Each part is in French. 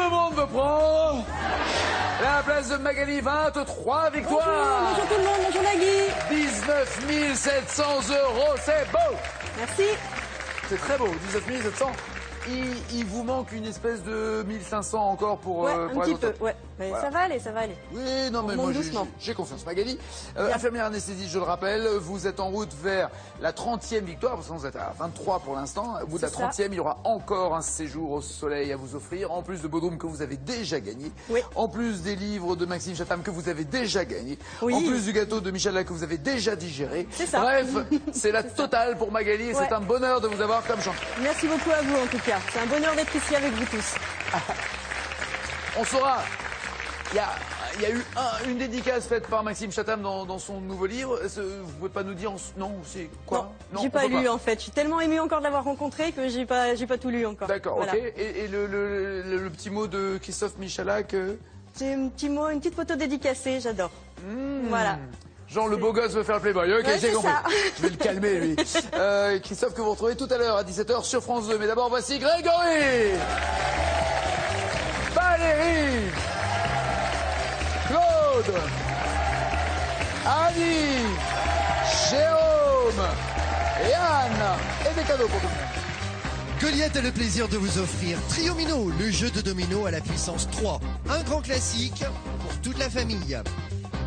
le monde veut prendre la place de Magali, 23 victoires. Bonjour tout le monde, bonjour Nagui. 19 700 €, c'est beau. Merci. C'est très beau, 19 700. Il vous manque une espèce de 1500 encore pour... Ouais, pour un les petit peu, autres. ouais. Mais Voilà. ça va aller, ça va aller. Oui, non, mais On moi, monte doucement. j'ai confiance. Magali, infirmière anesthésiste, je le rappelle, vous êtes en route vers la 30e victoire, parce que vous êtes à 23 pour l'instant. Au bout de la C'est ça. 30e, il y aura encore un séjour au soleil à vous offrir, en plus de Bodrum que vous avez déjà gagné, Oui. en plus des livres de Maxime Chatham que vous avez déjà gagné, Oui. en plus du gâteau de Michel que vous avez déjà digéré. C'est ça. Bref, c'est la totale pour Magali et Ouais. c'est un bonheur de vous avoir comme champion. Merci beaucoup à vous en tout cas. C'est un bonheur d'être ici avec vous tous. On saura. Il y a eu une dédicace faite par Maxime Chatham dans son nouveau livre. Vous pouvez pas nous dire non, c'est quoi? Non, j'ai pas lu en fait. Je suis tellement émue encore de l'avoir rencontré que j'ai pas tout lu encore. D'accord, Voilà. ok. Et le petit mot de Christophe Michalak C'est un petit mot, une petite photo dédicacée, j'adore. Voilà. Genre le beau gosse veut faire le playboy. Ok, Ouais, j'ai c'est compris. ça. Je vais le calmer lui. Christophe que vous retrouvez tout à l'heure à 17 h sur France 2. Mais d'abord voici Grégory, Valérie, Claude, Annie, Jérôme et Anne. Et des cadeaux pour tout le monde. Goliath a le plaisir de vous offrir Triomino, le jeu de domino à la puissance 3. Un grand classique pour toute la famille.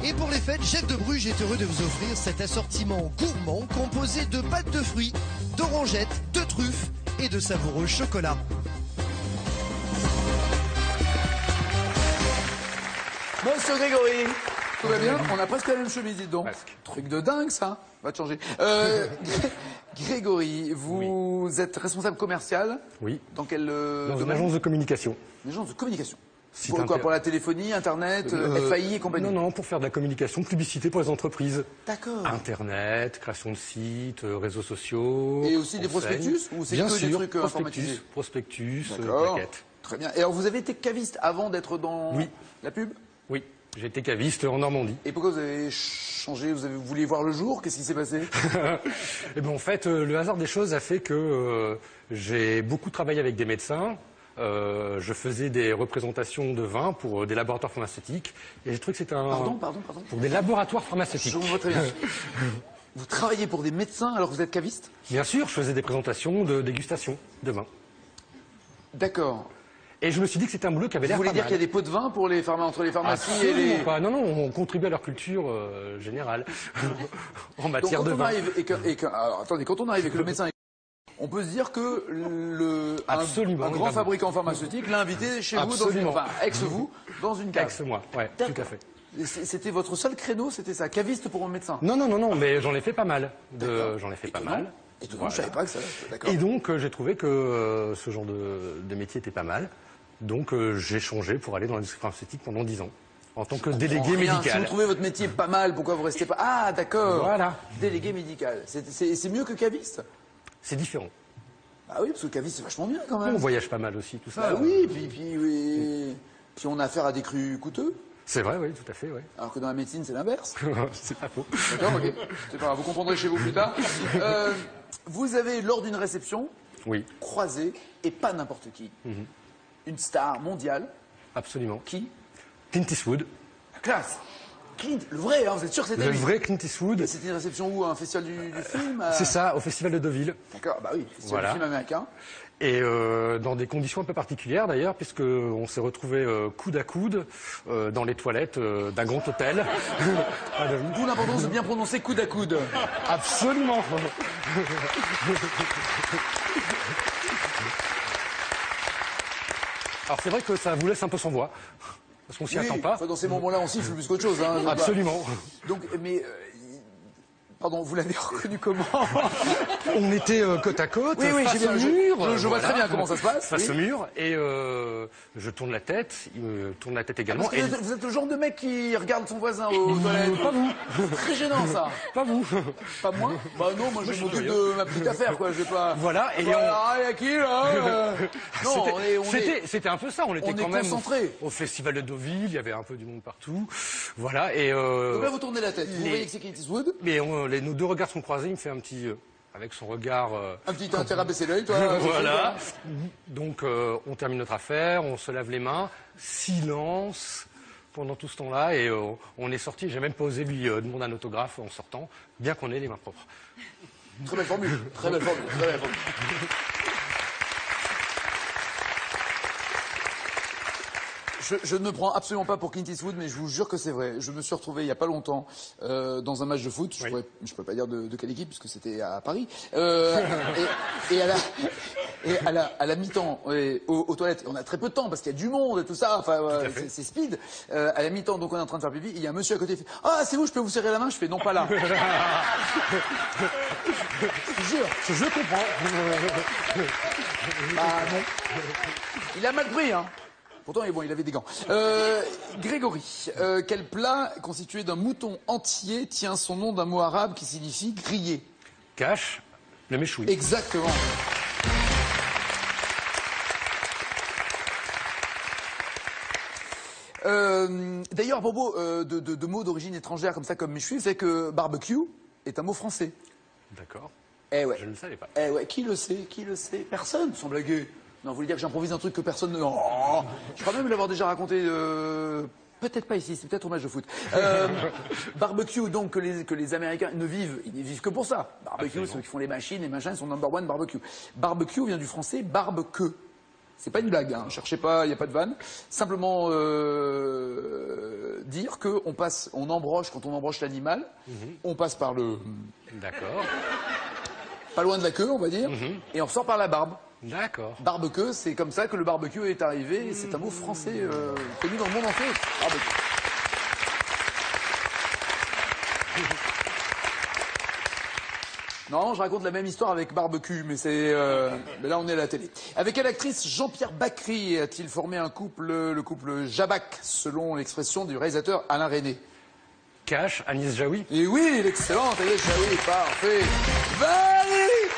Et pour les fêtes, Jeff de Bruges est heureux de vous offrir cet assortiment gourmand composé de pâtes de fruits, d'orangettes, de truffes et de savoureux chocolats. Monsieur Grégory, tout va bien? On a presque la même chemise, dites donc. Presque. Truc de dingue, ça. Va te changer. Grégory, vous êtes responsable commercial. Oui. Dans quel Dans une domaine? agence de communication. Une agence de communication. Site Pour quoi? inter- Pour la téléphonie, Internet, FAI et compagnie? Non, pour faire de la communication, publicité pour les entreprises. D'accord. Internet, création de sites, réseaux sociaux. Et aussi des enseignes. prospectus ou c'est Bien que des sûr, trucs informatisés? prospectus, D'accord. plaquettes. Très bien. Et alors, vous avez été caviste avant d'être dans Oui. la pub? Oui, j'ai été caviste en Normandie. Et pourquoi vous avez changé? Vous vouliez voir le jour? Qu'est-ce qui s'est passé? Et ben en fait, le hasard des choses a fait que j'ai beaucoup travaillé avec des médecins. Je faisais des représentations de vin pour des laboratoires pharmaceutiques. Et j'ai trouvé que c'était un... Pardon. Pour des laboratoires pharmaceutiques. Je vous vois très bien. Vous travaillez pour des médecins alors que vous êtes caviste? Bien sûr, je faisais des présentations de dégustation de vin. D'accord. Et je me suis dit que c'était un boulot qui avait Vous l'air voulez pas dire mal. qu'il y a des pots de vin pour les entre les pharmacies et Absolument les... pas. Non, on contribue à leur culture générale en Donc matière quand de on vin. arrive alors, attendez, quand on arrive avec le médecin, on peut se dire que Absolument, un oui, grand bah, fabricant pharmaceutique l'a invité chez vous, Absolument. ex-vous, dans une cave. Ex-moi, ouais, D'accord. tout à fait. Et c'était votre seul créneau, c'était ça, caviste pour un médecin? Non, mais j'en ai fait pas mal. D'accord. J'en ai fait pas Étonnant. mal. Étonnant, Voilà. je savais pas que ça... D'accord. Et donc, j'ai trouvé que ce genre de métier était pas mal. Donc, j'ai changé pour aller dans l'industrie pharmaceutique pendant 10 ans, en tant que délégué Rien. Si médical. vous trouvez votre métier pas mal, pourquoi vous restez pas... Ah, d'accord. Voilà. Délégué médical. C'est mieux que caviste? C'est différent. Ah oui, parce que caviste, c'est vachement bien quand même. On voyage pas mal aussi, tout ça. Bah oui, oui. Puis on a affaire à des crus coûteux, C'est vrai, oui, tout à fait, oui. alors que dans la médecine, c'est l'inverse. C'est pas faux. D'accord, ok. C'est pas grave, vous comprendrez chez vous plus tard. Vous avez, lors d'une réception, Oui, croisé, et pas n'importe qui, une star mondiale, absolument. qui? Clint Eastwood. La classe. Clint, le vrai, hein, vous êtes sûr que c'était Le lui? vrai Clint Eastwood. Et c'était une réception où? Un festival du film C'est ça, au Festival de Deauville. D'accord, bah oui, festival Voilà. du film américain. Et dans des conditions un peu particulières d'ailleurs, puisqu'on s'est retrouvés coude à coude dans les toilettes d'un grand hôtel. D'où l'importance de bien prononcer coude à coude. Absolument. Alors c'est vrai que ça vous laisse un peu sans voix, parce qu'on s'y attend pas. enfin, dans ces moments-là, on siffle plus qu'autre chose. Hein, Absolument. Donc, mais... pardon, vous l'avez reconnu comment? On était côte à côte, Oui, face j'ai bien, au mur. je vois très bien comment ça se passe. Face oui. au mur, et je tourne la tête, il me tourne la tête également. Parce que vous êtes le genre de mec qui regarde son voisin aux toilettes. Pas vous. Très gênant, ça. Pas vous. Pas moi? Bah non, moi je suis m'occupe curieux. de ma petite affaire, quoi. Je vais pas... Voilà, et Ah, il y a qui, là Non, C'était un peu ça, on était on est quand même concentré. au Festival de Deauville, il y avait un peu du monde partout. Voilà, et Donc là, vous tournez la tête. Vous les- voyez que c'est Clint Eastwood. mais nos deux regards sont croisés, il me fait un petit avec son regard... Un petit intérêt à baisser l'œil, toi. Voilà. Donc, on termine notre affaire, on se lave les mains, silence pendant tout ce temps-là, et on est sorti. J'ai même pas osé lui demander un autographe en sortant, bien qu'on ait les mains propres. Très belle formule, très belle formule, très belle formule. Je ne me prends absolument pas pour Clint Eastwood, mais je vous jure que c'est vrai. Je me suis retrouvé il n'y a pas longtemps dans un match de foot. Je ne peux pas dire de quelle équipe, puisque c'était à Paris. Et à la mi-temps, aux toilettes, on a très peu de temps, parce qu'il y a du monde et tout ça, enfin, c'est speed. À la mi-temps, donc on est en train de faire pipi, il y a un monsieur à côté qui fait « Ah, c'est vous, je peux vous serrer la main ?» Je fais « Non, pas là. » Je jure, je comprends. Bah non. Il a mal pris, hein. Pourtant, bon, il avait des gants. Grégory, quel plat constitué d'un mouton entier tient son nom d'un mot arabe qui signifie grillé? Cache le méchoui. Exactement. D'ailleurs, à propos de mots d'origine étrangère comme ça, comme méchoui, vous savez que barbecue est un mot français. D'accord. Eh ouais. Je ne le savais pas. Eh ouais, qui le sait? Qui le sait? Personne, sans blaguer. Non, vous voulez dire que j'improvise un truc que personne ne... Oh, je crois même l'avoir déjà raconté... Peut-être pas ici, c'est peut-être au match de foot. Barbecue, donc, que les Américains ne vivent, ils ne vivent que pour ça. Barbecue, ceux qui font les machines, les machins, ils sont number one barbecue. Barbecue vient du français barbe-queue. C'est pas une blague, hein. Cherchez pas, il n'y a pas de vanne. Simplement dire que on embroche, quand on embroche l'animal, on passe par le... D'accord. Pas loin de la queue, on va dire, et on ressort par la barbe. D'accord. Barbecue, c'est comme ça que le barbecue est arrivé, et c'est un mot français connu dans le monde entier. Barbecue. Non, je raconte la même histoire avec barbecue, mais mais là on est à la télé. Avec quelle actrice Jean-Pierre Bacri a-t-il formé un couple, le couple Jabac, selon l'expression du réalisateur Alain Resnais? Cache Agnès Jaoui. Et oui, l'excellente Agnès Jaoui, parfait. Valérie,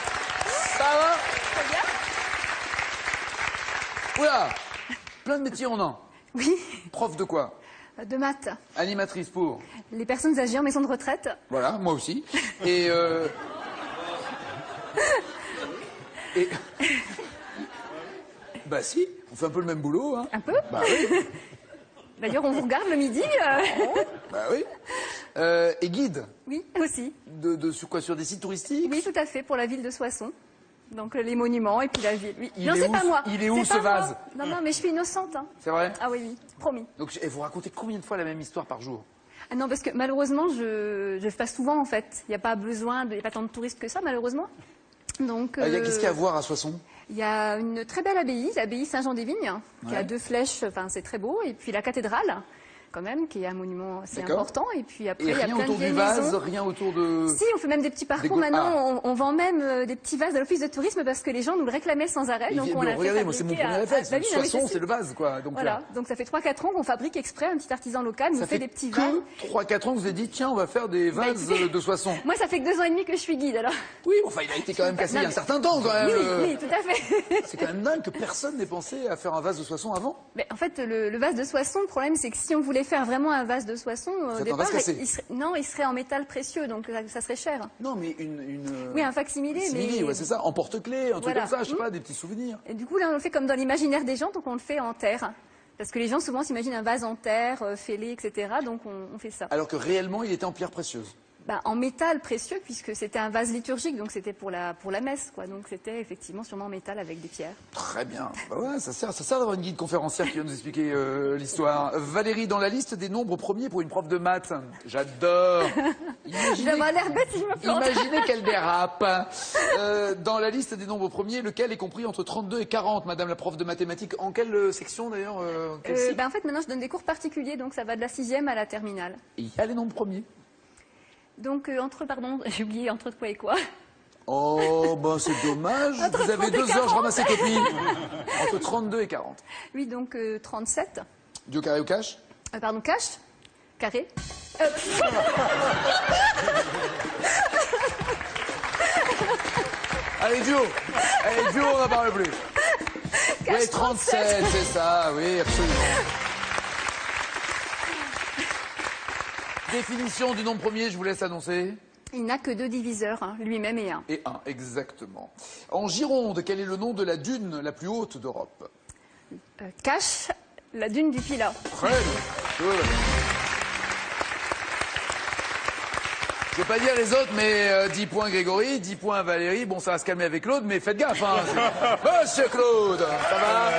ça va? Très bien. Oula, plein de métiers en un. Oui, Prof de quoi? de maths. Animatrice pour? Les personnes âgées en maison de retraite. Voilà, moi aussi. Et bah si, on fait un peu le même boulot, hein. Un peu. Bah oui, D'ailleurs, on vous regarde le midi. bah oui. Et guide Oui, aussi. sur quoi? Sur des sites touristiques? Oui, tout à fait, pour la ville de Soissons. Donc les monuments et puis la ville. Oui. Il Non, est c'est où pas moi. il est où, C'est ce pas moi. vase? Non, non, mais je suis innocente. Hein. C'est vrai? Ah oui, oui, promis. Donc, vous racontez combien de fois la même histoire par jour? Ah non, parce que malheureusement, je passe souvent en fait. Il n'y a pas besoin, il n'y a pas tant de touristes que ça, malheureusement. Donc. Qu'est-ce qu'il y a à voir à Soissons? Il y a une très belle abbaye, l'abbaye Saint-Jean-des-Vignes, qui a 2 flèches, enfin c'est très beau, et puis la cathédrale, quand même, qui est un monument assez important, et puis après Et il y a rien plein de autour du vieilles vase, maisons. rien autour de... Si, on fait même des petits parcours Des maintenant, on vend même des petits vases à l'office de tourisme parce que les gens nous le réclamaient sans arrêt. Ils Donc viennent on de l'a fait regarder, moi c'est mon fabriquer premier réflexe. bah oui, non, mais Soissons, c'est c'est le vase, quoi. Donc, voilà, donc ça fait 3-4 ans qu'on fabrique exprès, un petit artisan local nous ça fait des fait petits vases. que 3-4 ans que vous avez dit, tiens, on va faire des vases écoutez, de Soissons. Moi ça fait que 2 ans et demi que je suis guide alors. Oui, enfin, il a été quand même cassé il y a un certain temps, quand même. Oui, oui, tout à fait. C'est quand même dingue que personne n'ait pensé à faire un vase de Soissons avant. Mais en fait, le vase de Soissons, le problème, c'est que si on voulait faire vraiment un vase de Soissons, au un départ, vase cassé. il serait en métal précieux, donc ça serait cher. Non, mais Oui, un facsimilé, simili, mais... ouais, c'est ça, en porte-clés, un truc Voilà. comme ça, je sais pas, des petits souvenirs. Et du coup, là, on le fait comme dans l'imaginaire des gens, donc on le fait en terre. Parce que les gens, souvent, s'imaginent un vase en terre, fêlé, etc. Donc on fait ça. Alors que réellement, il était en pierre précieuse. Bah, en métal précieux, puisque c'était un vase liturgique, donc c'était pour la messe, quoi. Donc c'était effectivement sûrement en métal avec des pierres. Très bien. Bah ouais, ça sert d'avoir une guide conférencière qui vient nous expliquer l'histoire. Valérie, dans la liste des nombres premiers pour une prof de maths. J'adore. J'avais l'air bête si je me plante. Imaginez qu'elle dérape. Dans la liste des nombres premiers, lequel est compris entre 32 et 40, madame la prof de mathématiques? En quelle section d'ailleurs En fait, maintenant, je donne des cours particuliers, donc ça va de la 6e à la terminale. Il y a les nombres premiers. Donc, j'ai oublié entre quoi et quoi. Oh, bah c'est dommage. Vous avez 2 heures, je ramasse les copies. Entre 32 et 40. Oui, donc 37. Du carré au cash? Cash. Carré. Allez, duo. Allez, duo, on n'en parle plus. Oui, 37, c'est ça, oui, absolument. Définition du nombre premier, je vous laisse annoncer. Il n'a que 2 diviseurs, hein, lui-même et 1. Et 1, exactement. En Gironde, quel est le nom de la dune la plus haute d'Europe? Cache, la dune du Pilat. Très bien. Ouais. Je ne vais pas dire les autres, mais 10 points Grégory, 10 points Valérie. Bon, ça va se calmer avec Claude, mais faites gaffe. Hein. Monsieur Claude, ça va?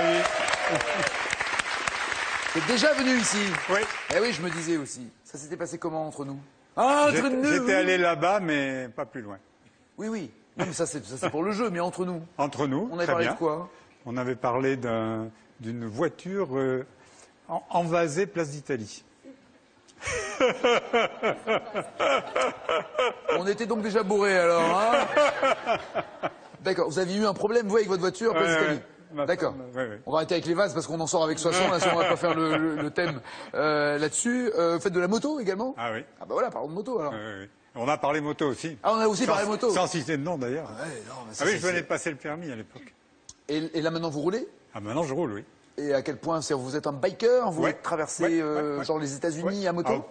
Vous êtes déjà venu ici? Oui. Eh oui, je me disais aussi. Ça s'était passé comment entre nous? J'étais allé là-bas, mais pas plus loin. Oui, oui. Non, mais ça c'est pour le jeu, mais entre nous. Entre nous, On avait très parlé bien. de quoi? On avait parlé d'une voiture envasée place d'Italie. On était donc déjà bourrés alors, hein? D'accord. Vous aviez eu un problème, vous, avec votre voiture, place d'Italie? D'accord. On va arrêter avec les vases parce qu'on en sort avec 60, là, si on va pas faire le thème là-dessus. Vous faites de la moto également? Ah oui. Ah bah voilà, parlons de moto alors. Oui. On a parlé moto aussi. Ah, on a aussi parlé moto. Sans citer de nom d'ailleurs. Ouais, non, mais Ah oui, je venais de passer le permis à l'époque. Et là maintenant vous roulez? Ah maintenant je roule, oui. Et à quel point vous êtes un biker? Vous Ouais. traversez Ouais. genre les États-Unis Ouais. à moto?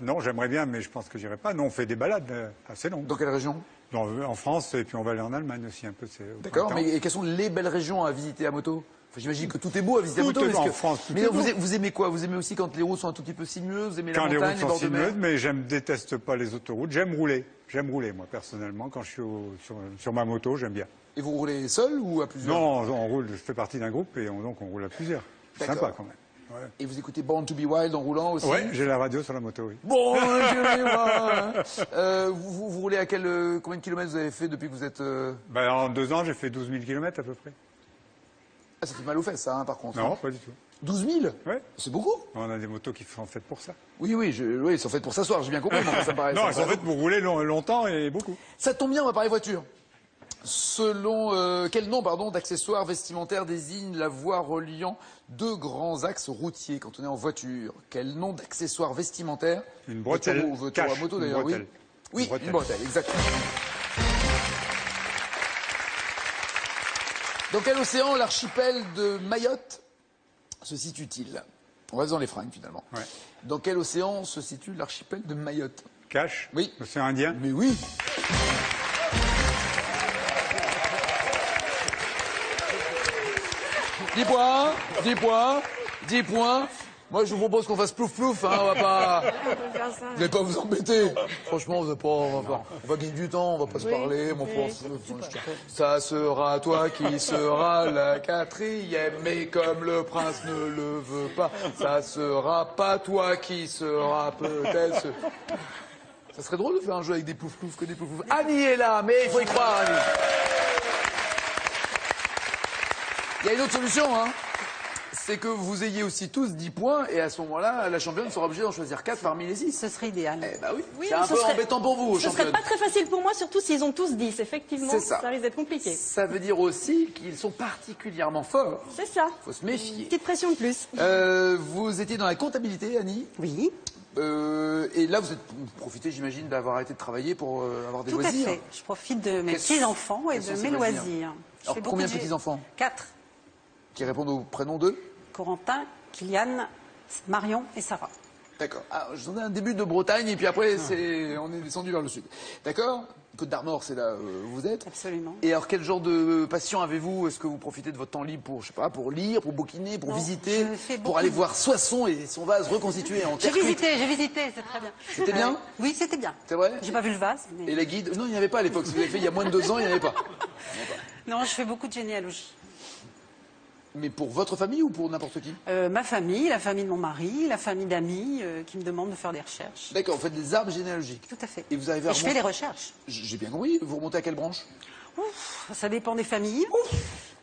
Non, j'aimerais bien, mais je pense que j'irai pas. Non, on fait des balades assez longues. Dans quelle région? En France, et puis on va aller en Allemagne aussi un peu. D'accord, mais quelles sont les belles régions à visiter à moto? Enfin, j'imagine que tout est beau à visiter à Tout moto. est mais beau est-ce en France, tout mais est non, beau. vous aimez quoi? Vous aimez aussi quand les routes sont un tout petit peu sinueuses? Vous aimez la Quand les montagne, routes les sont bords de mer? sinueuses, mais je déteste pas les autoroutes. J'aime rouler. J'aime rouler, moi, personnellement. Quand je suis sur ma moto, j'aime bien. Et vous roulez seul ou à plusieurs? Non, on roule, je fais partie d'un groupe et donc on roule à plusieurs. C'est D'accord. sympa quand même. Ouais. Et vous écoutez Born to be Wild en roulant aussi? Ouais, j'ai la radio sur la moto, oui. Bon, je vais voir. Vous roulez à combien de kilomètres vous avez fait depuis que vous êtes... Ben, en 2 ans, j'ai fait 12 000 km à peu près. Ah, ça fait mal aux fesses, ça, hein, par contre. Non, pas du tout. 12 000? Ouais. C'est beaucoup? On a des motos qui sont faites pour ça. Oui, ils sont faites pour s'asseoir, j'ai bien compris. Mais ça me paraît, Non, ça elles sont faites pour rouler longtemps et beaucoup. Ça tombe bien, on va parler voiture. Selon quel nom d'accessoires vestimentaires désigne la voie reliant 2 grands axes routiers quand on est en voiture? Quel nom d'accessoires vestimentaires? Une bretelle. Voiture à moto d'ailleurs, oui. Bretelle. Oui, une bretelle, exactement. Dans quel océan l'archipel de Mayotte se situe-t-il? On reste dans les fringues finalement. Ouais. Dans quel océan se situe l'archipel de Mayotte? Cache. Oui. L'océan Indien. Mais oui. Dix points. Moi, je vous propose qu'on fasse plouf-plouf, hein, on va pas... Vous n'allez pas vous embêter. Franchement, on va gagner du temps, on va pas se parler. Ça sera toi qui sera la 4e, mais comme le prince ne le veut pas, ça sera pas toi qui sera peut-être... Ça serait drôle de faire un jeu avec des plouf-plouf, que des plouf-plouf. Annie est là, mais il faut y croire, Annie. Il y a une autre solution, hein. C'est que vous ayez aussi tous 10 points, et à ce moment-là, la championne sera obligée d'en choisir 4 parmi les 6. Ce serait idéal. Eh bah oui, Oui, c'est un ce peu serait- embêtant pour vous, Ce serait championne. pas très facile pour moi, surtout s'ils ont tous 10. Effectivement, C'est ça. risque d'être compliqué. Ça veut dire aussi qu'ils sont particulièrement forts. C'est ça. Faut se méfier. Petite pression de plus. Vous étiez dans la comptabilité, Annie. Oui, Et là, vous profitez, j'imagine, d'avoir arrêté de travailler pour avoir des Tout à loisirs. fait. Je profite de mes Quels- petits-enfants et quels sont de ces mes loisirs loisirs. Je Alors, fais beaucoup combien de de- petits-enfants 4. qui répondent au prénom d'eux? Corentin, Kylian, Marion et Sarah. D'accord. Ah, je vous en ai un début de Bretagne, et puis après, on est descendu vers le sud. D'accord? Côte d'Armor, c'est là où vous êtes. Absolument. Et alors, quel genre de passion avez-vous? Est-ce que vous profitez de votre temps libre pour, je sais pas, pour lire, pour bouquiner, pour Non, visiter, je fais pour beaucoup aller de- voir Soissons et son vase reconstitué en J'ai terre cuite? visité, c'est très bien. C'était bien? Oui, c'était bien. C'est vrai? J'ai pas vu le vase, mais... Et la guide? Non, il n'y avait pas à l'époque. Si vous l'avez fait il y a moins de 2 ans, il n'y en avait pas. Non, je fais beaucoup de généalogie. Mais pour votre famille ou pour n'importe qui? Ma famille, la famille de mon mari, la famille d'amis qui me demandent de faire des recherches. D'accord, vous faites des arbres généalogiques. Tout à fait. Et vous arrivez à je fais les recherches. J'ai bien compris. Vous remontez à quelle branche? Ouf, ça dépend des familles.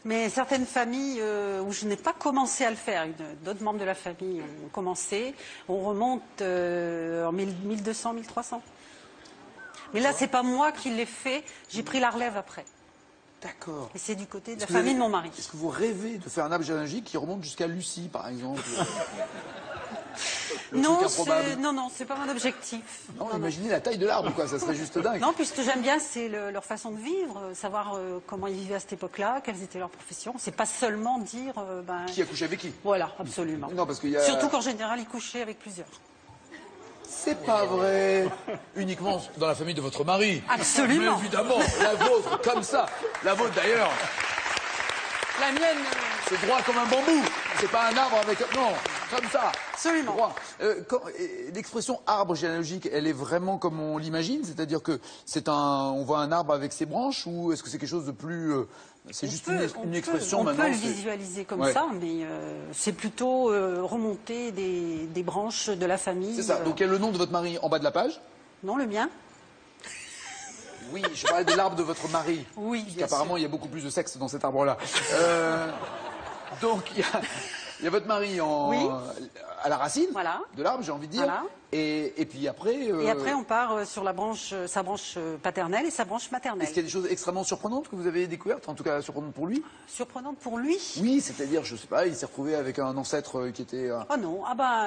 Mais certaines familles où je n'ai pas commencé à le faire, d'autres membres de la famille ont commencé, on remonte en 1200, 1300. Mais là, c'est pas moi qui l'ai fait, j'ai pris la relève après. D'accord. Et c'est du côté de la Est-ce que vous famille avez- de mon mari. Est-ce que vous rêvez de faire un arbre généalogique qui remonte jusqu'à Lucie, par exemple? Le Non, truc improbable. non, c'est pas mon objectif. Non, imaginez la taille de l'arbre, quoi. Ça serait juste dingue. Non, puis ce que j'aime bien, c'est leur façon de vivre, savoir comment ils vivaient à cette époque-là, quelles étaient leurs professions. C'est pas seulement dire, Qui a couché avec qui? voilà, absolument. Non, parce qu'il y a... Surtout qu'en général, ils couchaient avec plusieurs. C'est pas vrai. Uniquement dans la famille de votre mari. Absolument. Mais évidemment, la vôtre, comme ça. La vôtre d'ailleurs. La mienne. C'est droit comme un bambou. C'est pas un arbre avec... Non, comme ça. Absolument. Droit. L'expression arbre généalogique, elle est vraiment comme on l'imagine? C'est-à-dire que on voit un arbre avec ses branches, ou est-ce que c'est quelque chose de plus... c'est juste une expression maintenant? On peut le visualiser comme ça, mais c'est plutôt remonter des branches de la famille. C'est ça. Donc il y a le nom de votre mari en bas de la page? Non, le mien. Oui, je parlais de l'arbre de votre mari. Oui, parce qu'apparemment, il y a beaucoup plus de sexe dans cet arbre-là. Donc, il y a votre mari à la racine de l'arbre, j'ai envie de dire. Voilà. Et puis après... Et après, on part sur sa branche paternelle et sa branche maternelle. Est-ce qu'il y a des choses extrêmement surprenantes que vous avez découvertes? En tout cas, surprenantes pour lui? Surprenantes pour lui? Oui, c'est-à-dire, je sais pas, il s'est retrouvé avec un ancêtre qui était... Oh non,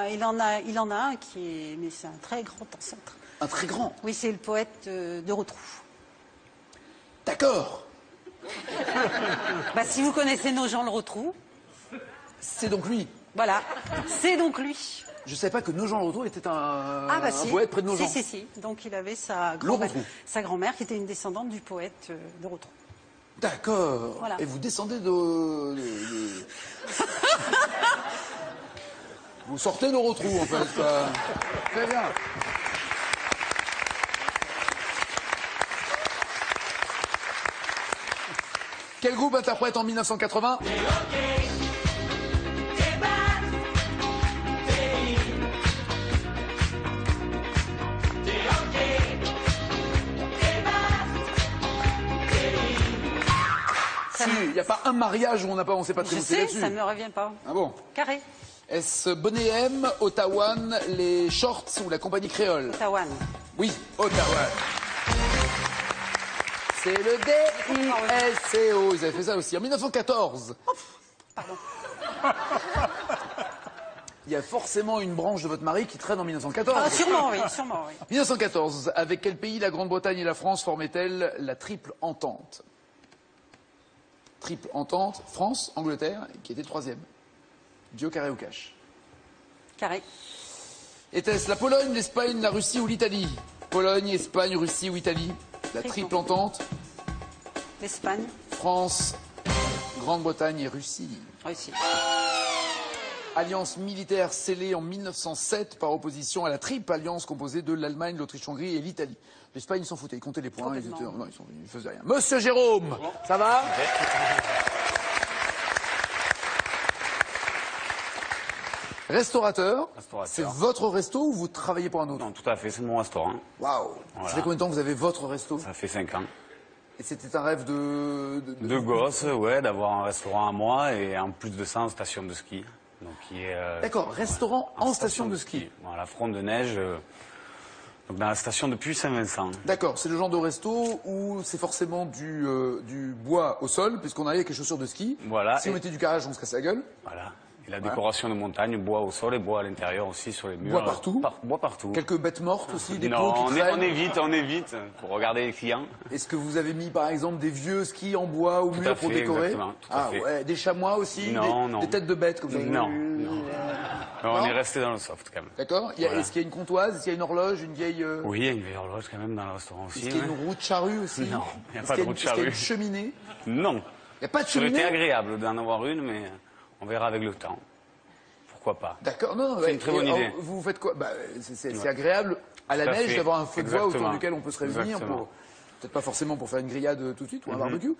il en a un qui est... Mais c'est un très grand ancêtre. Un très grand? Oui, c'est le poète de Rotrou. D'accord. Si vous connaissez Nogent le Rotrou... C'est donc lui. Voilà, c'est donc lui. Je ne savais pas que Nogent le Rotrou était un si. poète près de Nogent. Si. Donc il avait sa grand-mère qui était une descendante du poète de Rotrou. D'accord. Voilà. Et vous descendez de... Vous sortez de Rotrou, en fait. Très bien. Quel groupe interprète en 1980 Il n'y a pas un mariage où on ne s'est pas trémoussé là-dessus. Ça ne me revient pas. Ah bon? Carré. Est-ce Bonnet M, Ottawa, les Shorts ou la compagnie créole? Ottawa. Oui, Ottawa. C'est le D-I-S-C-O. Ils avaient fait ça aussi. En 1914. Pardon. Il y a forcément une branche de votre mari qui traîne en 1914. Ah, sûrement, oui. 1914. Avec quel pays la Grande-Bretagne et la France formaient-elles la triple entente? Triple entente, France, Angleterre, qui était troisième. Dio, carré ou cash? Carré. Était-ce la Pologne, l'Espagne, la Russie ou l'Italie? Pologne, Espagne, Russie ou Italie? La triple entente? L'Espagne. France, Grande-Bretagne et Russie. Russie. Alliance militaire scellée en 1907 par opposition à la triple alliance composée de l'Allemagne, l'Autriche-Hongrie et l'Italie. L'Espagne, ils s'en foutaient, ils comptaient les points, ils faisaient rien. Monsieur Jérôme, ça va? Restaurateur, c'est votre resto ou vous travaillez pour un autre? Non, tout à fait, c'est mon restaurant. Waouh. Voilà. Ça fait combien de temps que vous avez votre resto? Ça fait 5 ans. Et c'était un rêve de gosse, ouais, d'avoir un restaurant à moi et en plus de ça, en station de ski. D'accord, restaurant en station de ski. Voilà, front de neige, donc dans la station depuis Saint-Vincent. D'accord, c'est le genre de resto où c'est forcément du bois au sol, puisqu'on arrive avec les chaussures de ski. Voilà. Si on mettait du carrelage, on se casse la gueule. Voilà. Et la décoration de montagne, bois au sol et bois à l'intérieur aussi sur les murs. Bois partout. Bois partout. Quelques bêtes mortes aussi, des pots qui on évite pour regarder les clients. Est-ce que vous avez mis par exemple des vieux skis en bois au mur pour décorer? Exactement, tout à fait. Ouais, des chamois aussi, non. Des têtes de bêtes comme ça? Non. On est resté dans le soft quand même. D'accord. Est-ce qu'il y a une comptoise? Est-ce qu'il y a une horloge, une vieille... Oui, il y a une vieille horloge quand même dans le restaurant aussi. Est-ce qu'il y a une roue de charrue aussi? Non, il n'y a pas de roue de charrue. Est-ce qu'il y a une cheminée? Non. Il n'y a pas de cheminée? Ça aurait été agréable d'en avoir une, mais on verra avec le temps. Pourquoi pas? D'accord, non, c'est une très bonne idée. Vous faites quoi? C'est agréable à la neige d'avoir un feu de bois autour duquel on peut se réunir pour, peut-être pas forcément pour faire une grillade tout de suite ou un barbecue.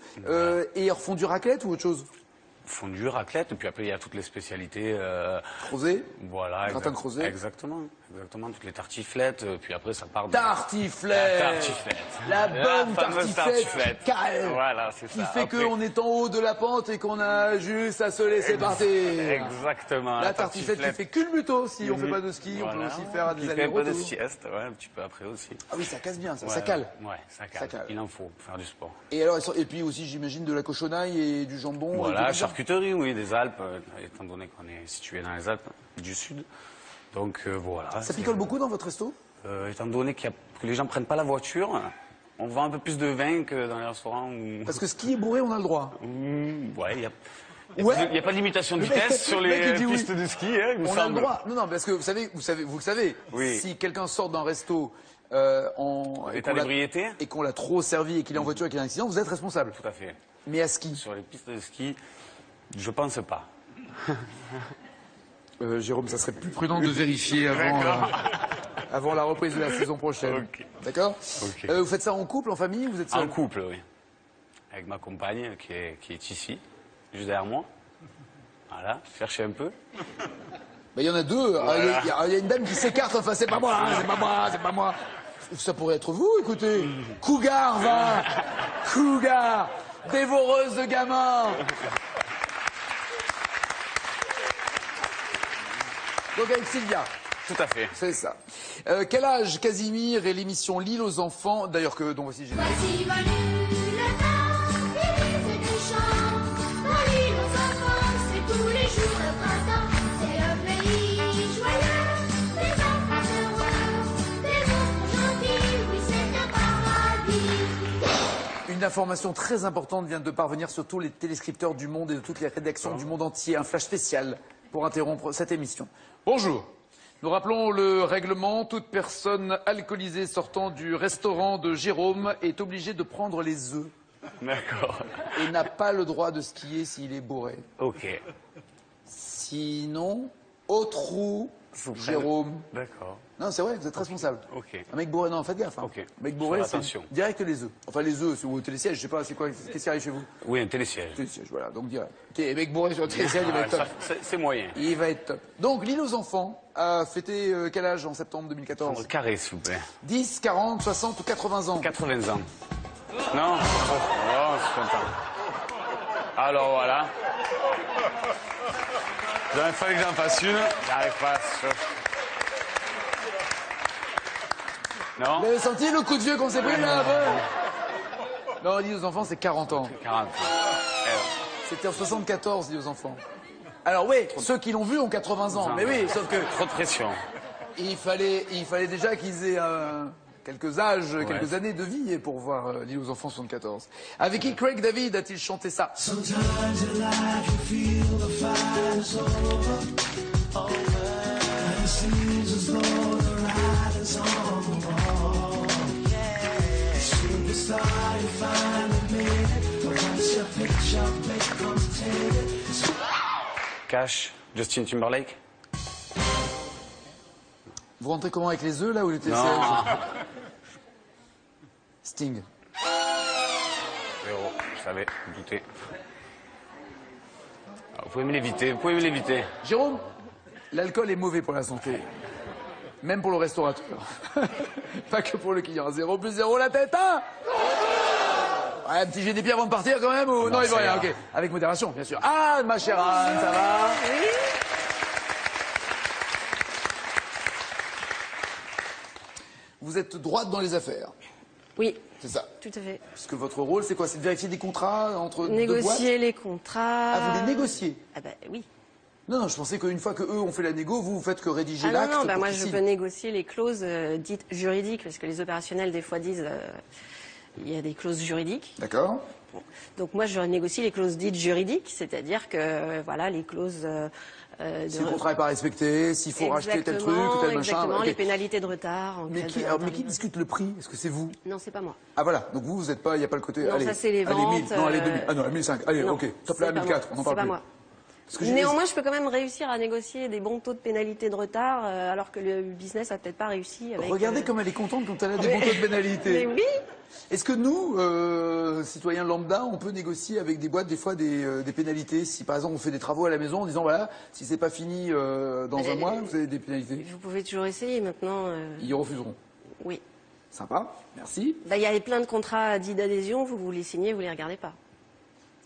Et ils refont du raclette ou autre chose? Fondue, raclette, et puis après il y a toutes les spécialités. Crozet. Voilà. Gratin de crozet. Exactement, toutes les tartiflettes, puis après ça part de... Tartiflette. La tartiflette. La bonne tartiflette. Calme. Voilà, c'est ça. Qui fait qu'on est en haut de la pente et qu'on a juste à se laisser partir. Exactement. La tartiflette qui fait culbuto si on fait pas de ski, on peut aussi faire des allers-retours. Un peu de sieste, ouais, un petit peu après aussi. Ah oui, ça casse bien, ça cale. Ouais, ça cale. Il en faut pour faire du sport. Et alors, et puis aussi, j'imagine de la cochonaille et du jambon. Voilà, charcuterie, oui, des Alpes, étant donné qu'on est situé dans les Alpes du Sud. Donc voilà. Ça picole beaucoup dans votre resto? Étant donné que les gens prennent pas la voiture, on vend un peu plus de vin que dans les restaurants. Parce que ski et bourré, on a le droit. Ouais, il Ouais. Il n'y a pas de limitation de vitesse sur les pistes de ski, hein, il me On semble. a le droit. Non, parce que vous le savez. Oui. Si quelqu'un sort d'un resto en état d'ébriété et qu'on l'a trop servi et qu'il est en voiture et qu'il y a un accident, vous êtes responsable. Tout à fait. Mais à ski. Sur les pistes de ski, je pense pas. Jérôme, ça serait plus prudent de vérifier avant la reprise de la saison prochaine. Okay. D'accord. Okay. Vous faites ça en couple, en famille, vous êtes seul? En couple, oui. Avec ma compagne qui est ici, juste derrière moi. Voilà, cherchez un peu. Il y en a deux. Voilà. Il y a une dame qui s'écarte. Enfin, c'est pas moi, c'est pas moi, c'est pas moi. Ça pourrait être vous, écoutez. Cougar, va. Cougar, dévoreuse de gamins. Donc avec Sylvia. Tout à fait. C'est ça. Quel âge Casimir et l'émission L'île aux enfants, d'ailleurs dont voici générique. Voici venu le temps des rires et des chants. Dans l'île aux enfants, c'est tous les jours le printemps. C'est le pays joyeux, des enfants heureux, des enfants gentils, oui c'est un paradis. Une information très importante vient de parvenir sur tous les téléscripteurs du monde et de toutes les rédactions du monde entier. Un flash spécial pour interrompre cette émission. Bonjour. Nous rappelons le règlement. Toute personne alcoolisée sortant du restaurant de Jérôme est obligée de prendre les œufs. D'accord. Et n'a pas le droit de skier s'il est bourré. Ok. Sinon, au trou, Jérôme. D'accord. Non, c'est vrai, vous êtes responsable. Ok. Un mec bourré, non, faites gaffe. Hein. Ok. Un mec bourré, c'est attention. direct les œufs. Enfin, les œufs, c'est au télésiège, je sais pas, c'est quoi, qu'est-ce qui arrive chez vous? Oui, un télésiège. Télésiège, voilà, donc direct. Ok, un mec bourré sur le télésiège, il va être top. C'est moyen. Il va être top. Donc, l'île aux enfants a fêté quel âge en septembre 2014? Carré, s'il vous plaît. 10, 40, 60 ou 80 ans? 80 ans. Non? Oh, je suis content. Alors voilà. Il fallait que j'en fasse une. J'arrive pas. Non? Vous avez senti le coup de vieux qu'on s'est pris là après? Non, l'île aux enfants, c'est 40 ans. 40. C'était en 74, l'île aux enfants. Alors oui, ceux qui l'ont vu ont 80 ans. Mais oui, sauf que Trop de pression. il fallait déjà qu'ils aient quelques années de vie pour voir l'île aux enfants 74. Avec qui Craig David a-t-il chanté ça? Cash, Justin Timberlake. Vous rentrez comment avec les œufs là ou les TCL? Non. Sting. Zéro, je savais, je me doutais. Alors, vous pouvez me l'éviter, Jérôme, l'alcool est mauvais pour la santé. Même pour le restaurateur. Pas que pour le client. 0 plus 0 la tête, hein? Ouais, un petit jet des pieds avant de partir quand même ou... Non, il va rien, ok. Avec modération, bien sûr. Ah, ma chère Anne, ça va? Vous êtes droite dans les affaires. Oui, C'est ça. tout à fait. Parce que votre rôle, c'est quoi? C'est de vérifier des contrats entre deux boîtes? Négocier les contrats. Ah, vous les négociez? Ah bah oui. Non, je pensais qu'une fois qu'eux ont fait la négo, vous faites que rédiger Ah l'acte. non, bah pour moi qu'ils je signent. peux négocier les clauses dites juridiques, parce que les opérationnels des fois disent il y a des clauses juridiques. D'accord. Donc moi je négocie les clauses dites juridiques, c'est-à-dire que voilà les clauses Si le contrat n'est pas respecté, s'il faut racheter tel truc ou tel machin. Exactement, ok. les pénalités de retard. Mais qui discute le prix? Est-ce que c'est vous? Non, c'est pas moi. Ah voilà, donc vous n'êtes pas, il n'y a pas le côté. Non, allez, ça, c'est les allez, 1000, ventes, non, allez 2000, ah non, 1005, allez, Non, ok, top c'est là, pas 1004, moi. on n'en parle C'est pas plus. moi. Parce que j'ai Néanmoins, je peux quand même réussir à négocier des bons taux de pénalité de retard, alors que le business a peut-être pas réussi. Avec, Regardez comme elle est contente quand elle a des bons taux de pénalité. Mais oui. Est-ce que nous, citoyens lambda, on peut négocier avec des boîtes des fois des pénalités? Si par exemple on fait des travaux à la maison en disant voilà, si c'est pas fini dans un mois, vous avez des pénalités. Vous pouvez toujours essayer maintenant. Ils refuseront. Oui. Sympa, merci. Bah, il y a plein de contrats dits d'adhésion, vous les signez, vous les regardez pas.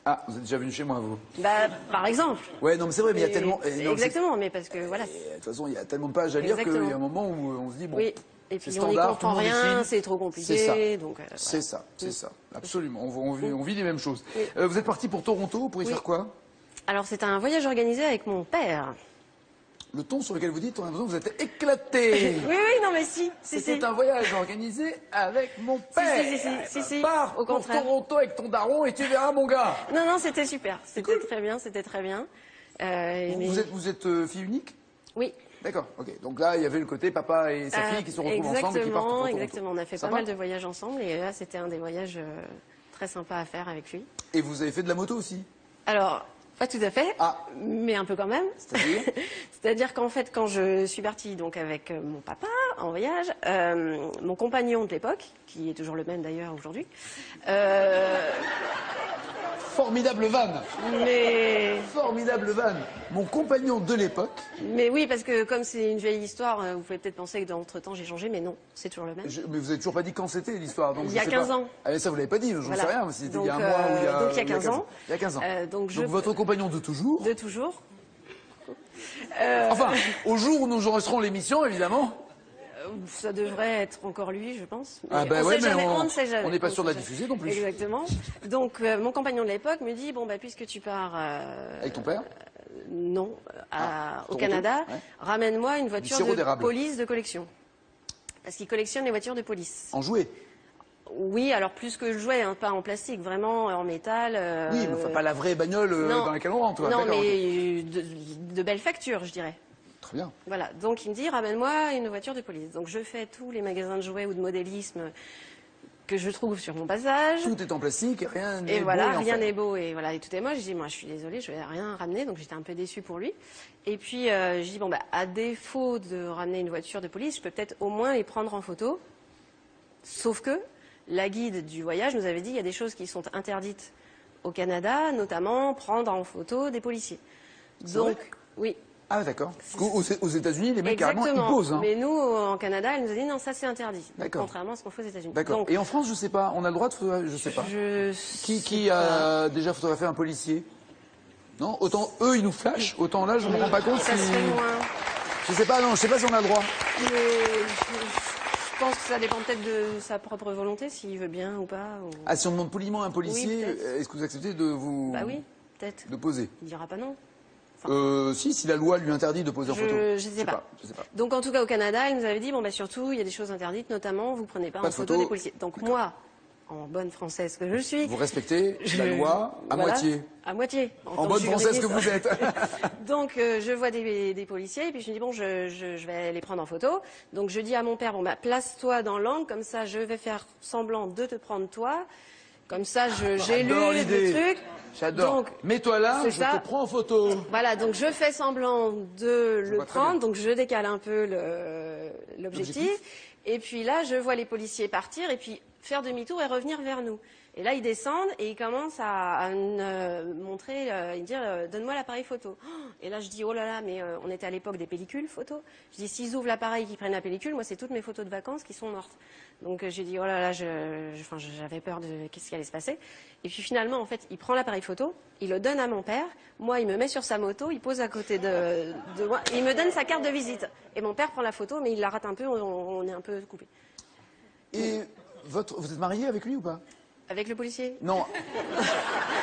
Ah, vous êtes déjà venu chez moi, vous? Bah, par exemple. Ouais, non, mais c'est vrai, mais il y a tellement. Non, Exactement, mais parce que voilà. de toute façon, il y a tellement de pages à lire qu'il y a Exactement. un moment où on se dit bon. Oui. Et c'est puis on n'y standard, tout le comprend monde rien, écrit. c'est trop compliqué. C'est ça. Donc, C'est voilà. ça, c'est ça. Absolument. On vit les mêmes choses. Oui. Vous êtes parti pour Toronto pour y Oui. faire quoi? Alors c'est un voyage organisé avec mon père. le ton sur lequel vous dites, on a l'impression que vous êtes éclaté. Oui, non, mais si. C'était un voyage organisé avec mon père. Si, Pars au pour contraire. Toronto avec ton daron et tu verras, mon gars. Non, c'était super. C'était très bien, c'était très bien. Vous êtes fille unique? Oui. D'accord, ok. Donc là, il y avait le côté papa et sa fille qui se retrouvent ensemble et qui partent pour Toronto. Exactement. On a fait Sympa. pas mal de voyages ensemble et là, c'était un des voyages très sympas à faire avec lui. Et vous avez fait de la moto aussi? Alors, pas tout à fait, mais un peu quand même. C'est-à-dire? C'est-à-dire qu'en fait, quand je suis partie donc avec mon papa en voyage, mon compagnon de l'époque, qui est toujours le même d'ailleurs aujourd'hui, Formidable vanne. mais Formidable vanne. Mon compagnon de l'époque. mais oui, parce que comme c'est une vieille histoire, vous pouvez peut-être penser que d'entre-temps j'ai changé, mais non, c'est toujours le même. Mais vous avez toujours pas dit quand c'était l'histoire. Il y a 15 ans. Ah mais ça vous l'avez pas dit, j'en Voilà. sais rien. Si c'était il y a un Donc, mois ou il y a... donc il y a 15 ans. Il y a 15 ans. Donc votre compagnon de toujours. De toujours. Enfin, au jour où nous enregistrons l'émission, évidemment. Ça devrait être encore lui, je pense. Mais Ah ben on ouais, sait mais jamais, on ne sait jamais. on n'est pas On sûr de sait la jamais. diffuser non plus. Exactement. Donc mon compagnon de l'époque me dit bon bah puisque tu pars Avec ton père? non au Toronto, Canada, ouais. ramène-moi une voiture sirop de d'érable. police de collection. Parce qu'il collectionne les voitures de police. En jouet? Oui, alors plus que jouet, hein, pas en plastique, vraiment en métal. Oui, mais enfin, pas la vraie bagnole non. dans laquelle on rentre. Non, D'accord, ok. mais de belles factures, je dirais. Très bien. Voilà, donc il me dit ramène-moi une voiture de police. Donc je fais tous les magasins de jouets ou de modélisme que je trouve sur mon passage. Tout est en plastique et rien n'est Et beau voilà, et en rien fer. n'est beau et voilà, et tout est moche. Je dis moi je suis désolée, je vais rien ramener, donc j'étais un peu déçue pour lui. Et puis je dis bon bah à défaut de ramener une voiture de police, je peux peut-être au moins les prendre en photo. Sauf que la guide du voyage nous avait dit il y a des choses qui sont interdites au Canada, notamment prendre en photo des policiers. vrai Donc oui. Ah d'accord. Aux États-Unis, les mecs carrément ils Exactement. posent. Hein. Mais nous, en Canada, elle nous a dit non, ça c'est interdit. D'accord. Contrairement à ce qu'on fait aux États-Unis. D'accord. Donc, Et en France, je sais pas. On a le droit de photographier, je sais pas. Qui a déjà photographié un policier? Non. Autant eux, ils nous flashent. Autant là, je me rends pas compte ça si. se fait moins. Je sais pas. Non, je sais pas si on a le droit. Mais je pense que ça dépend peut-être de sa propre volonté, s'il veut bien ou pas. Ou... Ah, si on demande poliment à un policier, Oui, peut-être. est-ce que vous acceptez de vous. Bah oui, peut-être. De poser? Il dira pas non. Si la loi lui interdit de poser en photo. Je sais pas. Je sais pas. Donc en tout cas au Canada, elle nous avait dit bon bah surtout il y a des choses interdites, notamment vous prenez pas Pas en de photo photo. des policiers. Donc moi, en bonne française que je suis, Vous respectez la loi à voilà, moitié. À moitié. En bonne française que vous êtes. Donc je vois des policiers et puis je me dis bon je vais les prendre en photo. Donc je dis à mon père bon bah place-toi dans l'angle comme ça je vais faire semblant de te prendre toi. Comme ça j'ai lu J'adore le l'idée. truc. J'adore. Donc, Mets-toi là, c'est je ça. te prends en photo. Voilà, donc je fais semblant de le vois très bien. prendre, donc je décale un peu l'objectif. Et puis là, je vois les policiers partir et puis faire demi-tour et revenir vers nous. Et là, ils descendent et ils commencent à me montrer, ils me disent donne-moi l'appareil photo. Et là, je dis oh là là, mais on était à l'époque des pellicules photo. Je dis s'ils ouvrent l'appareil, qu'ils prennent la pellicule, moi c'est toutes mes photos de vacances qui sont mortes. Donc j'ai dit oh là là, j'avais peur de qu'est-ce qui allait se passer. Et puis finalement, en fait, il prend l'appareil photo, il le donne à mon père. Moi, il me met sur sa moto, il pose à côté de moi, et il me donne sa carte de visite. Et mon père prend la photo, mais il la rate un peu, on est un peu coupé. Et vous êtes marié avec lui ou pas? Avec le policier. Non.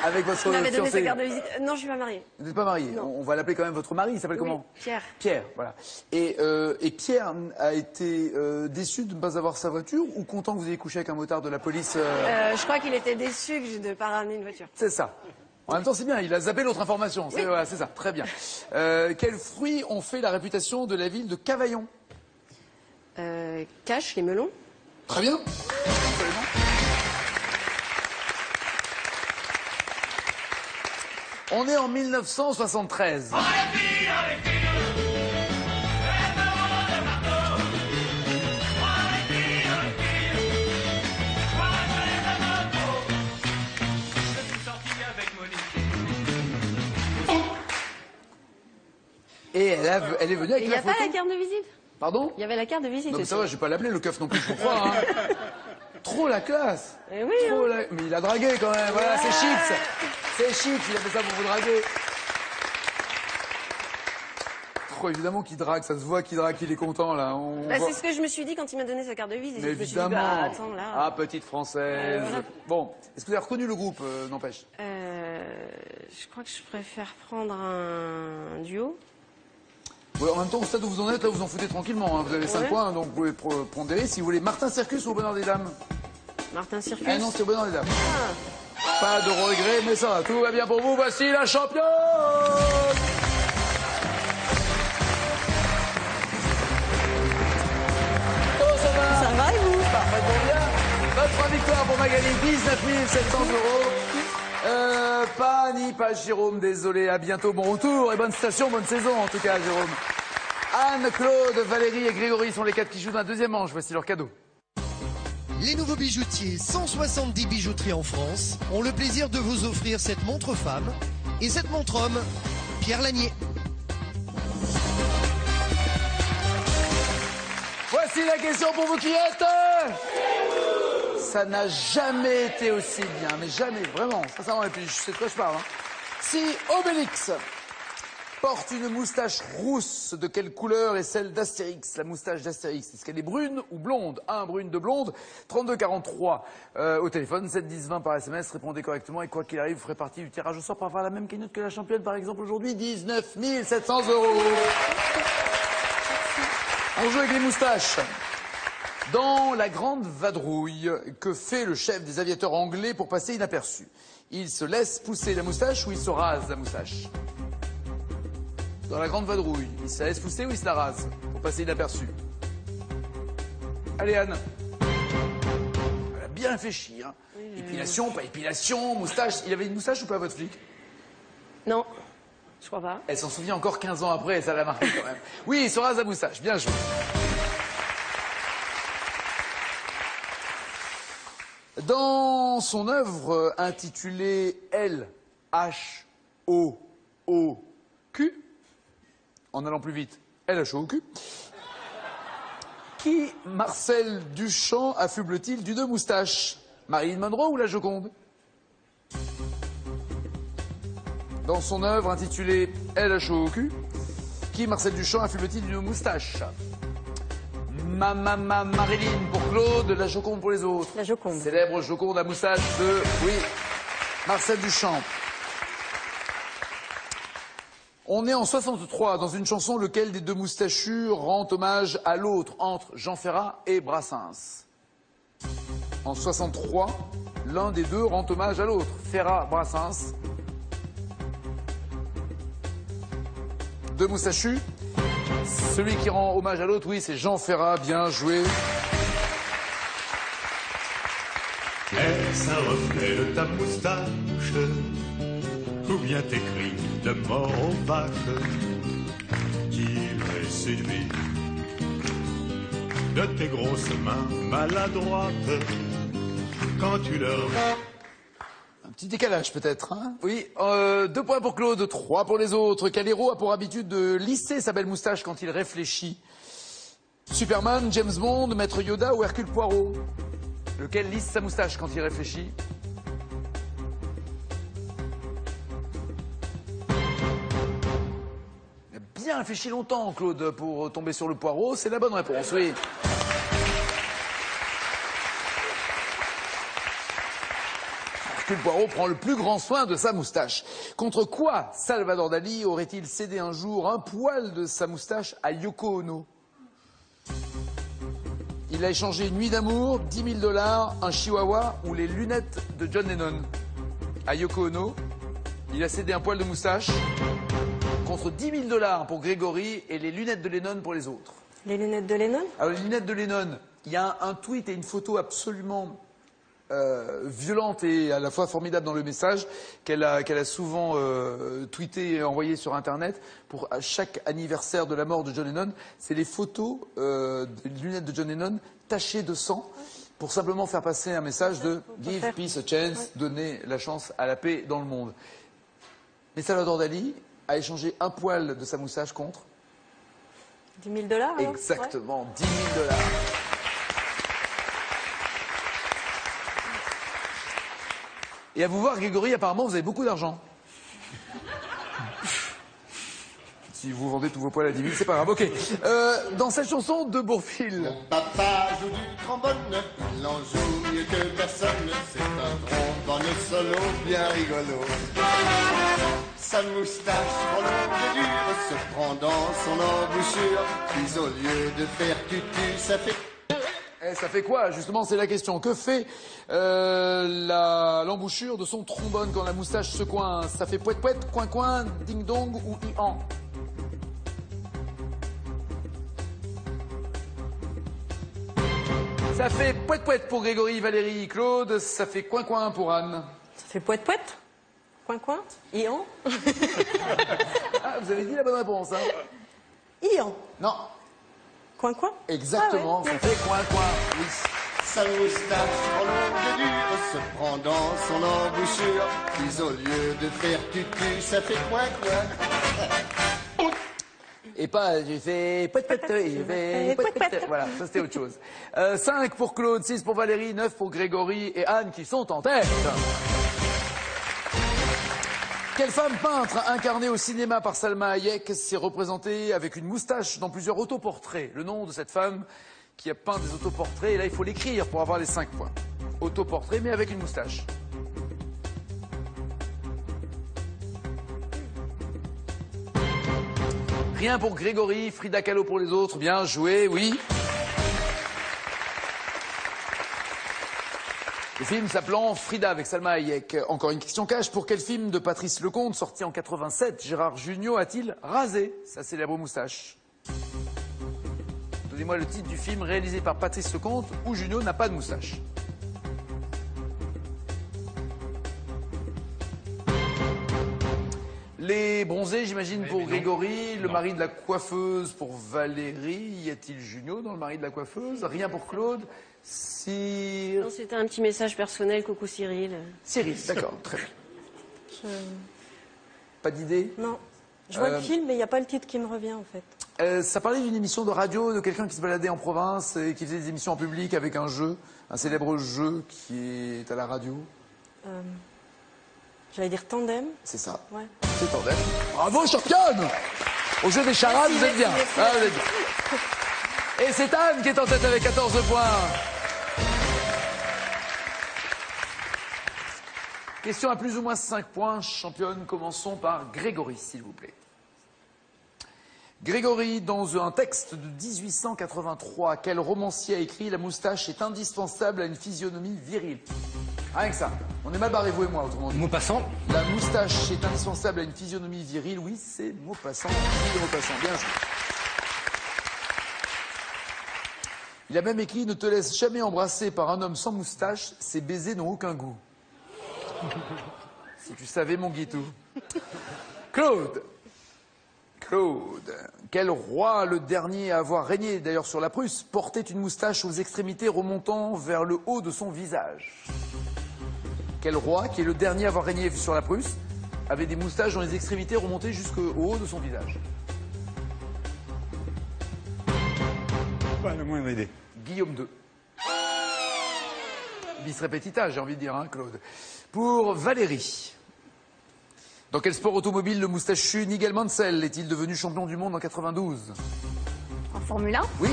Avec votre Il m'avait donné sa fiancé. carte de visite. Non, je suis pas mariée. Vous n'êtes pas marié. Non. On va l'appeler quand même votre mari. Il s'appelle Oui, comment? Pierre. Pierre, voilà. Et Pierre a été déçu de ne pas avoir sa voiture ou content que vous ayez couché avec un motard de la police Je crois qu'il était déçu de ne pas ramener une voiture. C'est ça. En même temps, c'est bien, il a zappé l'autre information. C'est voilà, c'est ça, très bien. Quels fruits ont fait la réputation de la ville de Cavaillon? Cache les melons. Très bien. Absolument. On est en 1973. Et elle est venue avec Il n'y la a pas photo. la carte de visite. Pardon? Il y avait la carte de visite. Non mais aussi. ça va, je vais pas l'appeler le keuf non plus, je crois. Hein. Trop la classe. Eh oui, Trop hein. Mais il a dragué quand même, voilà, c'est chic ça. C'est chic, il a fait ça pour vous draguer. Trop évidemment qu'il drague, ça se voit qu'il drague, qu'il est content là. Bah, c'est ce que je me suis dit quand il m'a donné sa carte de visite. Mais Je me suis dit, évidemment. bah, attends, là. Ah, petite française. Voilà. Bon, est-ce que vous avez reconnu le groupe, n'empêche? Je crois que je préfère prendre un duo. Ouais, en même temps, au stade où vous en êtes, là, vous en foutez tranquillement. Hein. Vous avez 5 points, donc vous pouvez prendre des risques si vous voulez. Martin Circus ou au Bonheur des Dames? Martin Circus. Ah non, c'est au Bonheur des Dames. Ah. Pas de regret, mais ça va, tout va bien pour vous. Voici la championne! Oh, ça va? Ça va et vous? Parfaitement bien. 23 victoires pour Magali, 19 700 €. Pas Annie, pas Jérôme, désolé. À bientôt, bon retour et bonne station, bonne saison en tout cas, Jérôme. Anne, Claude, Valérie et Grégory sont les 4 qui jouent dans la deuxième manche. Voici leur cadeau. Les nouveaux bijoutiers, 170 bijouteries en France, ont le plaisir de vous offrir cette montre femme et cette montre homme, Pierre Lanier. Voici la question pour vous qui êtes. Ça n'a jamais été aussi bien, mais jamais, vraiment. Sincèrement, et puis je sais de quoi je parle. Hein. Si Obélix porte une moustache rousse, de quelle couleur est celle d'Astérix? La moustache d'Astérix, est-ce qu'elle est brune ou blonde? 1 brune, 2 blonde. 32 43 au téléphone, 7 10 20 par SMS. Répondez correctement et quoi qu'il arrive, vous ferez partie du tirage au sort pour avoir la même cagnotte que la championne, par exemple aujourd'hui, 19 700 €. On joue avec les moustaches. Dans la grande vadrouille, que fait le chef des aviateurs anglais pour passer inaperçu? Il se laisse pousser la moustache ou il se rase la moustache? Dans la grande vadrouille, il se laisse pousser ou il se la rase pour passer inaperçu? Allez Anne. Elle a bien réfléchi. Hein. Épilation, pas épilation, moustache. Il avait une moustache ou pas votre flic? Non, je crois pas. Elle s'en souvient encore 15 ans après et ça l'a marqué quand même. Oui, il se rase la moustache. Bien joué. Dans son œuvre intitulée L-H-O-O-Q, en allant plus vite, L-H-O-O-Q, qui Marcel Duchamp affuble-t-il d'une moustache? Marilyn Monroe ou la Joconde? Dans son œuvre intitulée L-H-O-O-Q, qui Marcel Duchamp affuble-t-il d'une moustache? Marilyn pour Claude, la Joconde pour les autres. La Joconde. Célèbre Joconde à moustache de, oui, Marcel Duchamp. On est en 63 dans une chanson, lequel des deux moustachus rend hommage à l'autre entre Jean Ferrat et Brassens? En 63, l'un des deux rend hommage à l'autre. Ferrat, Brassens. Deux moustachus. Celui qui rend hommage à l'autre, oui, c'est Jean Ferrat. Bien joué. Est-ce un reflet de ta moustache ou bien tes cris de mort aux vaches qui les séduit de tes grosses mains maladroites quand tu leur... Un petit décalage peut-être, hein? Oui, 2 points pour Claude, 3 pour les autres. Quel héros a pour habitude de lisser sa belle moustache quand il réfléchit? Superman, James Bond, Maître Yoda ou Hercule Poirot? Lequel lisse sa moustache quand il réfléchit? Il a bien réfléchi longtemps, Claude, pour tomber sur le Poirot. C'est la bonne réponse, oui. Hercule Poirot prend le plus grand soin de sa moustache. Contre quoi Salvador Dali aurait-il cédé un jour un poil de sa moustache à Yoko Ono? Il a échangé une nuit d'amour, 10 000 $, un chihuahua ou les lunettes de John Lennon. À Yoko Ono, il a cédé un poil de moustache contre 10 000 $ pour Grégory et les lunettes de Lennon pour les autres. Les lunettes de Lennon? Alors les lunettes de Lennon, il y a un tweet et une photo absolument violente et à la fois formidable dans le message qu'elle a souvent tweeté et envoyé sur Internet pour à chaque anniversaire de la mort de John Lennon. C'est les photos des lunettes de John Lennon tachées de sang pour simplement faire passer un message de « Give peace a chance », donner la chance à la paix dans le monde. Mais Salvador Dali a échangé un poil de sa moustache contre 10 000 $, alors? Exactement, 10 000 $. Et à vous voir, Grégory, apparemment, vous avez beaucoup d'argent. Si vous vendez tous vos poils à 10 000, c'est pas grave. Ok. Dans cette chanson de Bourvil. Mon papa joue du trombone, il en joue mieux que personne. C'est un trombone solo bien rigolo. Sa moustache trop longue et dure se prend dans son embouchure. Puis au lieu de faire tutu, ça fait... Ça fait quoi, justement, c'est la question. Que fait l'embouchure de son trombone quand la moustache se coince? Ça fait pouet-pouet, coin-coin, ding-dong ou i-an? Ça fait pouet-pouet pour Grégory, Valérie, Claude. Ça fait coin-coin pour Anne. Ça fait poète-poète. Coin-coin. Ian. Ah, vous avez dit la bonne réponse, hein? Ian. Non. Coin-coin. Exactement, Ah ouais. ça fait coin-coin, oui. Sa moustache trop longue et dure se prend dans son embouchure. Puis au lieu de faire tutu, ça fait coin-coin. Et pas, j'ai fait pouet-pouet, j'ai fait pouet-pouet. Voilà, ça c'était autre chose. 5 pour Claude, 6 pour Valérie, 9 pour Grégory et Anne qui sont en tête. Quelle femme peintre incarnée au cinéma par Salma Hayek s'est représentée avec une moustache dans plusieurs autoportraits? Le nom de cette femme qui a peint des autoportraits, et là il faut l'écrire pour avoir les 5 points. Autoportrait mais avec une moustache. Rien pour Grégory, Frida Kahlo pour les autres, bien joué, oui. Le film s'appelant Frida avec Salma Hayek. Encore une question cash. Pour quel film de Patrice Lecomte, sorti en 87, Gérard Jugnot a-t-il rasé sa célèbre moustache? Donnez-moi le titre du film réalisé par Patrice Lecomte où Jugnot n'a pas de moustache. Les bronzés, j'imagine, pour Grégory. Le mari de la coiffeuse pour Valérie. Y a-t-il Jugnot dans le mari de la coiffeuse? Rien pour Claude. Non, c'était un petit message personnel, coucou Cyril. Cyril, d'accord, très bien. Pas d'idée? Non. Je vois le film, mais il n'y a pas le titre qui me revient, en fait. Ça parlait d'une émission de radio, de quelqu'un qui se baladait en province et qui faisait des émissions en public avec un jeu, un célèbre jeu qui est à la radio. J'allais dire Tandem. C'est ça. Ouais. C'est Tandem. Bravo, championne! Au jeu des charades, vous êtes bien. Ah, vous êtes bien. Et c'est Anne qui est en tête avec 14 points. Question à plus ou moins 5 points. Championne, commençons par Grégory, s'il vous plaît. Grégory, dans un texte de 1883, quel romancier a écrit « La moustache est indispensable à une physionomie virile ». Rien que ça. On est mal barrés, vous et moi, autrement dit. Maupassant. La moustache est indispensable à une physionomie virile. Oui, c'est Maupassant. Oui, Maupassant. Bien joué. Il a même écrit « Ne te laisse jamais embrasser par un homme sans moustache, ces baisers n'ont aucun goût. » Si tu savais, mon Guitou. Claude. Claude. Quel roi, le dernier à avoir régné d'ailleurs sur la Prusse, portait une moustache aux extrémités remontant vers le haut de son visage? Quel roi, qui est le dernier à avoir régné sur la Prusse, avait des moustaches dont les extrémités remontaient jusqu'au haut de son visage? Pas la moindre idée. Guillaume II. Bis repetita, j'ai envie de dire, hein, Claude. Pour Valérie. Dans quel sport automobile le moustachu Nigel Mansell est-il devenu champion du monde en 92? En Formule 1? Oui.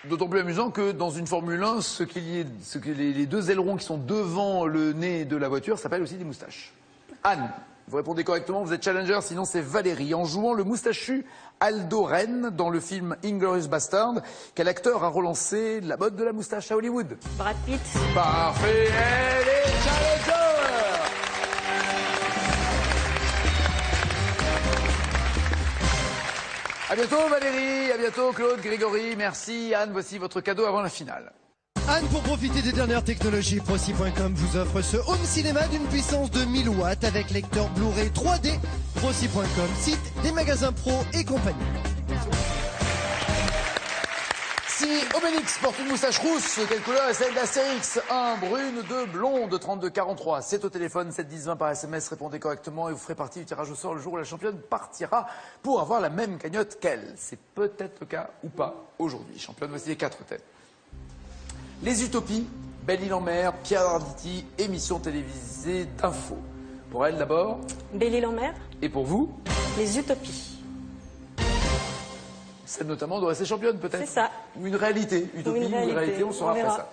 D'autant plus amusant que dans une Formule 1, les deux ailerons qui sont devant le nez de la voiture s'appellent aussi des moustaches. Anne, vous répondez correctement, vous êtes challenger, sinon c'est Valérie. En jouant le moustachu Aldo Ren dans le film Inglourious Bastard, quel acteur a relancé la mode de la moustache à Hollywood? Brad Pitt. Parfait, elle est challenger! À bientôt Valérie, à bientôt Claude, Grégory, merci. Anne, voici votre cadeau avant la finale. Anne, pour profiter des dernières technologies, Proci.com vous offre ce home cinéma d'une puissance de 1000 watts avec lecteur Blu-ray 3D. Proci.com, site des magasins pro et compagnie. Si Obélix porte une moustache rousse, quelle couleur est celle d'Astérix? 1, brune, 2, blonde, 32, 43. C'est au téléphone, 7 10 20 par SMS, répondez correctement et vous ferez partie du tirage au sort le jour où la championne partira pour avoir la même cagnotte qu'elle. C'est peut-être le cas ou pas aujourd'hui. Championne, voici les 4 thèmes. Les utopies Belle-Île-en-Mer, Pierre Arditi, émission télévisée d'info. Pour elle d'abord. Belle-Île-en-Mer. Et pour vous? Les Utopies. Celle notamment de rester championne peut-être. C'est ça. Ou une réalité. Utopie ou une réalité, on saura après ça.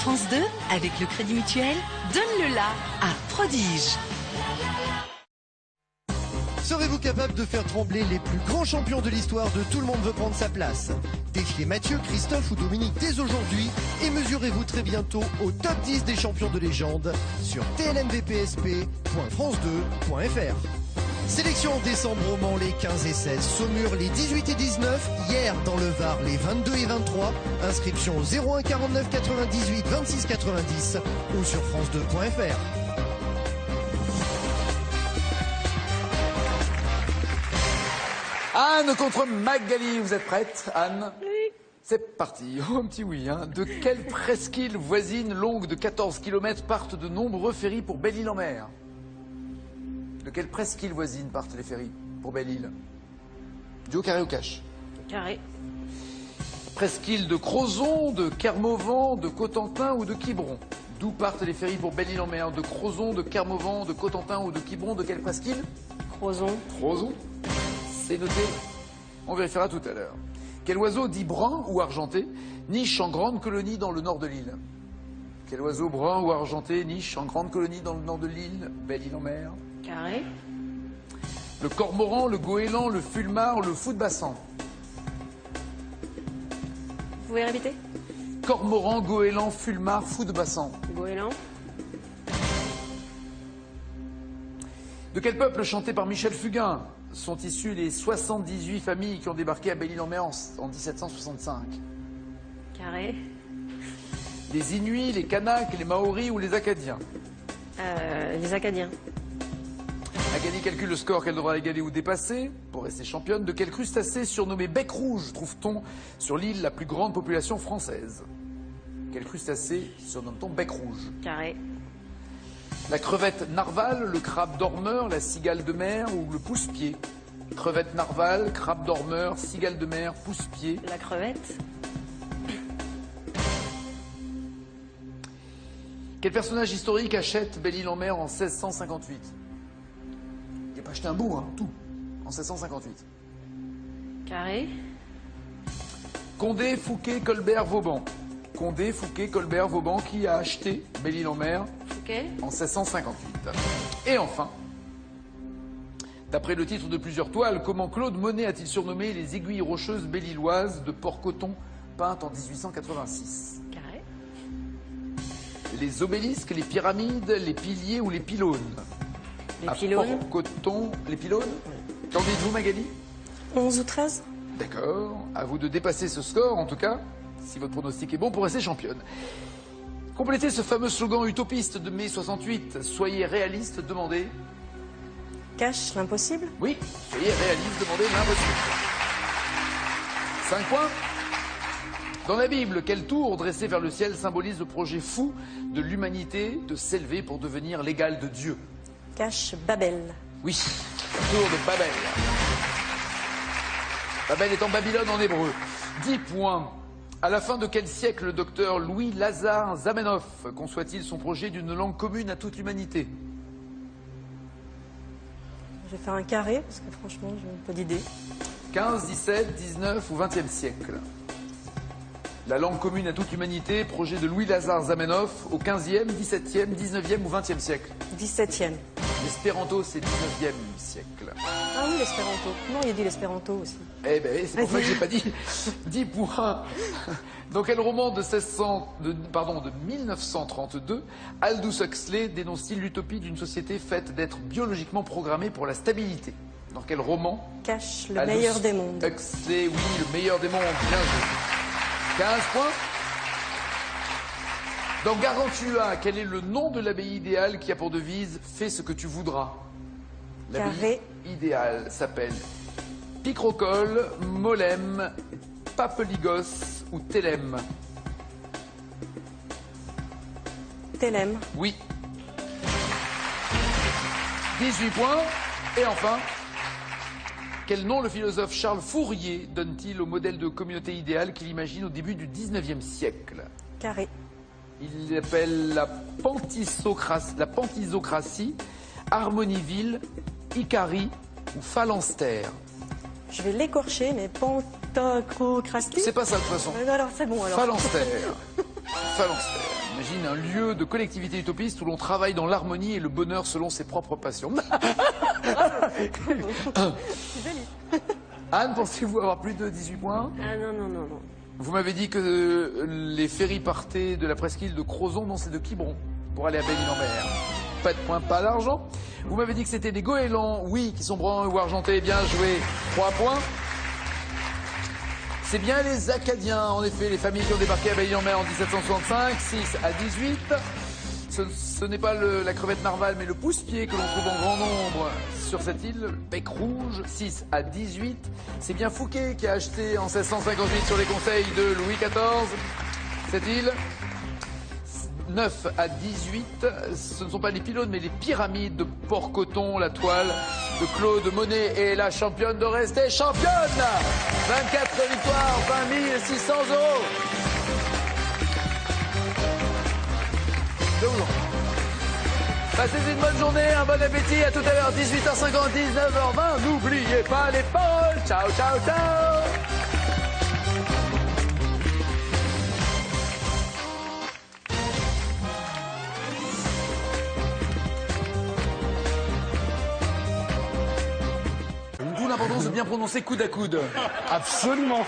France 2, avec le Crédit Mutuel, donne-le là à Prodige. Serez-vous capable de faire trembler les plus grands champions de l'histoire de Tout le monde veut prendre sa place? Défiez Mathieu, Christophe ou Dominique dès aujourd'hui et mesurez-vous très bientôt au top 10 des champions de légende sur tlmvpsp.france2.fr. Sélection en décembre au Mans les 15 et 16, Saumur les 18 et 19, hier dans le Var les 22 et 23. Inscription au 01 49 98 26 90 ou sur france2.fr. Anne contre Magali, vous êtes prête, Anne? Oui. C'est parti. Oh, un petit oui. Hein. De quelle presqu'île voisine longue de 14 km partent de nombreux ferries pour Belle-Île-en-Mer? De quelle presqu'île voisine partent les ferries pour Belle-Île? Duo, carré ou cash? Carré. Presqu'île de Crozon, de Kermauvan, de Cotentin ou de Quiberon? D'où partent les ferries pour Belle-Île-en-Mer? De Crozon, de Kermauvan, de Cotentin ou de Quiberon? De quelle presqu'île? Crozon. Crozon. C'est noté. On vérifiera tout à l'heure. Quel oiseau dit brun ou argenté niche en grande colonie dans le nord de l'île? Quel oiseau brun ou argenté niche en grande colonie dans le nord de l'île? Belle-Île-en-Mer. Carré. Le cormoran, le goéland, le fulmar, le fou de bassan. Vous pouvez répéter? Cormoran, goéland, fulmar, fou de bassan. Goéland. De quel peuple chanté par Michel Fugain sont issues les 78 familles qui ont débarqué à Belle-Île-en-Mer en 1765? Carré. Les Inuits, les Kanaks, les Maoris ou les Acadiens? Les Acadiens. Magali calcule le score qu'elle devra égaler ou dépasser pour rester championne. De quel crustacé surnommé bec rouge trouve-t-on sur l'île la plus grande population française? Quel crustacé surnomme-t-on bec rouge? Carré. La crevette narval, le crabe dormeur, la cigale de mer ou le pousse-pied? Crevette narval, crabe dormeur, cigale de mer, pousse-pied. La crevette. Quel personnage historique achète Belle-Île-en-Mer en 1658? Il n'a pas acheté un bout, hein, tout. En 1658. Carré. Condé, Fouquet, Colbert, Vauban. Condé, Fouquet, Colbert, Vauban, qui a acheté Belle-Île-en-Mer en 1658. Et enfin, d'après le titre de plusieurs toiles, comment Claude Monet a-t-il surnommé les aiguilles rocheuses belle-îloises de Port-Coton peintes en 1886? Carré. Les obélisques, les pyramides, les piliers ou les pylônes? Les pylônes. Port-Coton, les pylônes? Qu'en dites-vous, Magali? 11 ou 13. D'accord. À vous de dépasser ce score, en tout cas, si votre pronostic est bon pour rester championne. Complétez ce fameux slogan utopiste de mai 68. Soyez réaliste, demandez. Cache l'impossible. Oui, soyez réaliste, demandez l'impossible. 5 points. Dans la Bible, quelle tour dressée vers le ciel symbolise le projet fou de l'humanité de s'élever pour devenir l'égal de Dieu? Cache Babel. Oui, tour de Babel. Babel est en Babylone en hébreu. 10 points. À la fin de quel siècle le docteur Louis-Lazare Zamenhof conçoit-il son projet d'une langue commune à toute l'humanité? Je vais faire un carré, parce que franchement, j'ai pas d'idée. 15, 17, 19 ou 20e siècle? La langue commune à toute l'humanité, projet de Louis-Lazare Zamenhof, au 15e, 17e, 19e ou 20e siècle? 17e. L'espéranto, c'est 19e siècle. Ah oui, l'espéranto. Non, il a dit l'espéranto aussi. Eh ben, c'est pour ça que j'ai pas dit 10 points. Dans quel roman de 1932, Aldous Huxley dénonce-t-il l'utopie d'une société faite d'êtres biologiquement programmés pour la stabilité? Dans quel roman Cache le meilleur des mondes. Huxley, oui, le meilleur des mondes. Bien joué. 15 points. Dans Gargantua, quel est le nom de l'abbaye idéale qui a pour devise « Fais ce que tu voudras » L'abbaye idéale s'appelle Picrocole, Molem, Papeligos ou Thélème? Thélème. Oui. 18 points. Et enfin, quel nom le philosophe Charles Fourier donne-t-il au modèle de communauté idéale qu'il imagine au début du 19e siècle? Carré. Il l'appelle la pantisocratie, harmonieville, Icarie ou phalanstère. Je vais l'écorcher, mais pantocratie. C'est pas ça de toute façon. Alors c'est bon alors. Phalanstère. Phalanstère. Imagine un lieu de collectivité utopiste où l'on travaille dans l'harmonie et le bonheur selon ses propres passions. Anne, pensez-vous avoir plus de 18 points? Ah non. Vous m'avez dit que les ferries partaient de la presqu'île de Crozon, non, c'est de Quiberon, pour aller à Belle-Île-en-Mer. Pas de points, pas d'argent. Vous m'avez dit que c'était des goélands, oui, qui sont bruns ou argentés, bien joué. 3 points. C'est bien les Acadiens, en effet, les familles qui ont débarqué à Belle-Île-en-Mer en 1765, 6 à 18. Ce n'est pas la crevette narwal, mais le pousse-pied que l'on trouve en grand nombre sur cette île, le bec rouge, 6 à 18. C'est bien Fouquet qui a acheté en 1658 sur les conseils de Louis XIV cette île. 9 à 18, ce ne sont pas les pylônes, mais les pyramides de Port-Coton, la toile de Claude Monet est la championne de rester championne. 24 victoires, 20 600 euros. Passez une bonne journée, un bon appétit, à tout à l'heure, 18h50, 19h20. N'oubliez pas les paroles. Ciao, ciao, ciao. D'où l'importance de bien prononcer coude à coude. Absolument.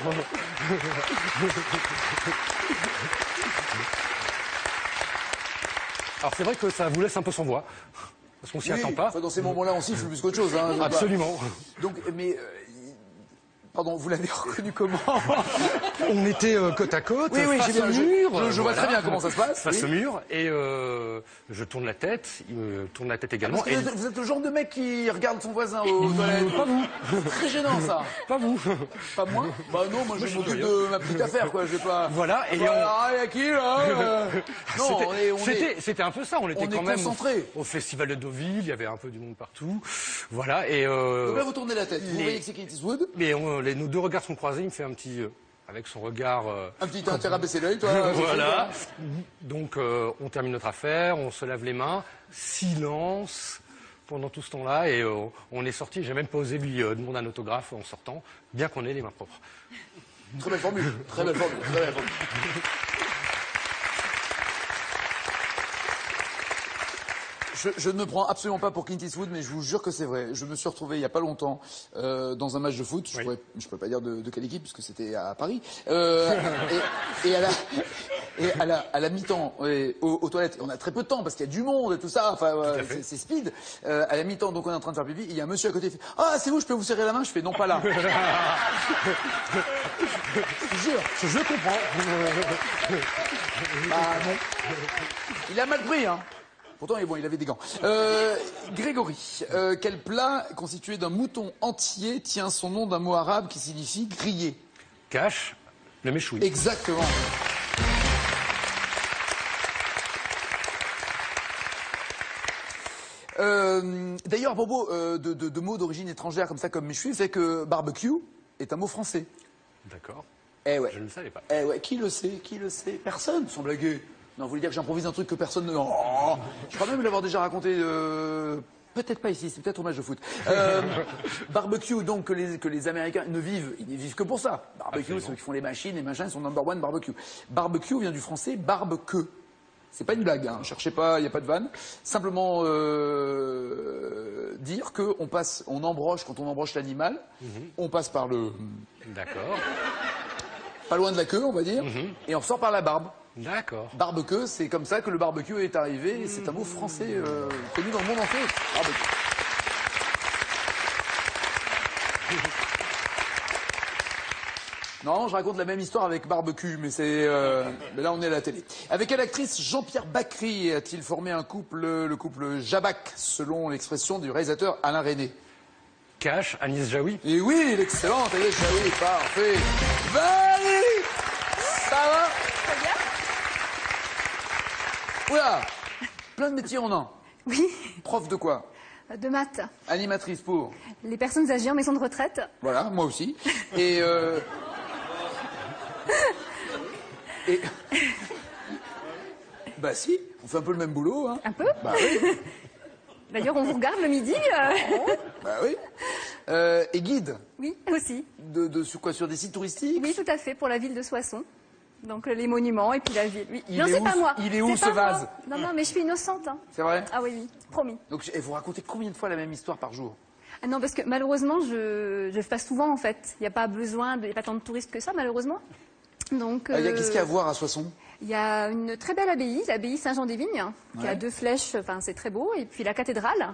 Alors c'est vrai que ça vous laisse un peu sans voix, parce qu'on s'y attend pas. Dans ces moments-là, on siffle plus qu'autre chose. Hein, absolument. Donc, mais... Pardon, vous l'avez reconnu comment? On était côte à côte, oui, face au mur. Je vois très bien comment ça se passe. Face au mur, et je tourne la tête, il me tourne la tête également. Parce que vous êtes le genre de mec qui regarde son voisin aux toilettes. Pas vous. C'est très gênant, ça. Pas vous. Pas moi? Bah non, moi je m'occupe de ma petite affaire, quoi. Je vais pas... Voilà, et il y a qui, là Non, c'était un peu ça, on était quand même au Festival de Deauville, il y avait un peu du monde partout. Voilà, et... Donc là, vous tournez la tête, vous voyez que c'est Clint Eastwood. Mais nos deux regards sont croisés, il me fait un petit... avec son regard... un petit intérêt à baisser l'œil, toi. Voilà. Donc, on termine notre affaire, on se lave les mains, silence pendant tout ce temps-là, et on est sorti. J'ai même pas osé lui demander un autographe en sortant, bien qu'on ait les mains propres. Très belle formule, très belle formule, très belle formule. Je ne me prends absolument pas pour Clint Eastwood, mais je vous jure que c'est vrai. Je me suis retrouvé il n'y a pas longtemps dans un match de foot. Je ne peux pas dire de quelle équipe, puisque c'était à Paris. Et à la mi-temps, aux toilettes, on a très peu de temps, parce qu'il y a du monde et tout ça. Enfin, c'est speed. À la mi-temps, donc on est en train de faire pipi. Il y a un monsieur à côté qui fait « Ah, c'est vous, je peux vous serrer la main ?» Je fais « Non, pas là. » Je jure. Je comprends. Bah non. Il a mal pris, hein. Pourtant, bon, il avait des gants. Grégory, quel plat constitué d'un mouton entier tient son nom d'un mot arabe qui signifie grillé? Cache le méchoui. Exactement. D'ailleurs, à propos de mots d'origine étrangère comme ça, comme méchoui, c'est que barbecue est un mot français. D'accord. Eh ouais. Je ne le savais pas. Eh ouais, qui le sait? Qui le sait? Personne, sans blaguer. Non, vous voulez dire que j'improvise un truc que personne ne... Oh, je crois même l'avoir déjà raconté... Peut-être pas ici, c'est peut-être au match de foot. Barbecue, donc, que les Américains ne vivent, ils ne vivent que pour ça. Barbecue, ceux qui font les machines, les machins, ils sont number one barbecue. Barbecue vient du français barbe-queue. C'est pas une blague, hein. Cherchez pas, il n'y a pas de vanne. Simplement dire que on embroche, quand on embroche l'animal, on passe par le... D'accord. Pas loin de la queue, on va dire, et on ressort par la barbe. D'accord. Barbecue, c'est comme ça que le barbecue est arrivé, et c'est un mot français connu dans le monde entier. Barbecue. Non, je raconte la même histoire avec barbecue, mais mais là on est à la télé. Avec quelle actrice Jean-Pierre Bacri a-t-il formé un couple, le couple Jabac, selon l'expression du réalisateur Alain Resnais? Cash, Agnès Jaoui. Et oui, l'excellente Agnès Jaoui, parfait. Valérie, ça va? Très bien. Oula, plein de métiers en un. Oui. Prof de quoi? De maths. Animatrice pour? Les personnes âgées en maison de retraite. Voilà, moi aussi. Et bah si, on fait un peu le même boulot, hein. Un peu? Bah oui. D'ailleurs, on vous regarde le midi. Bah oui. Et guide? Oui, aussi. Sur quoi? Sur des sites touristiques? Oui, tout à fait, pour la ville de Soissons. Donc les monuments et puis la ville. Oui. Il Non, est c'est où pas moi. il est où, C'est ce pas moi. vase? Non, non, mais je suis innocente. Hein. C'est vrai? Ah oui, oui, promis. Donc, et vous racontez combien de fois la même histoire par jour? Ah non, parce que malheureusement, je passe souvent en fait. Il n'y a pas besoin, il n'y a pas tant de touristes que ça, malheureusement. Donc. Qu'est-ce qu'il y a à voir à Soissons? Il y a une très belle abbaye, l'abbaye Saint-Jean-des-Vignes, qui a 2 flèches, enfin c'est très beau, et puis la cathédrale,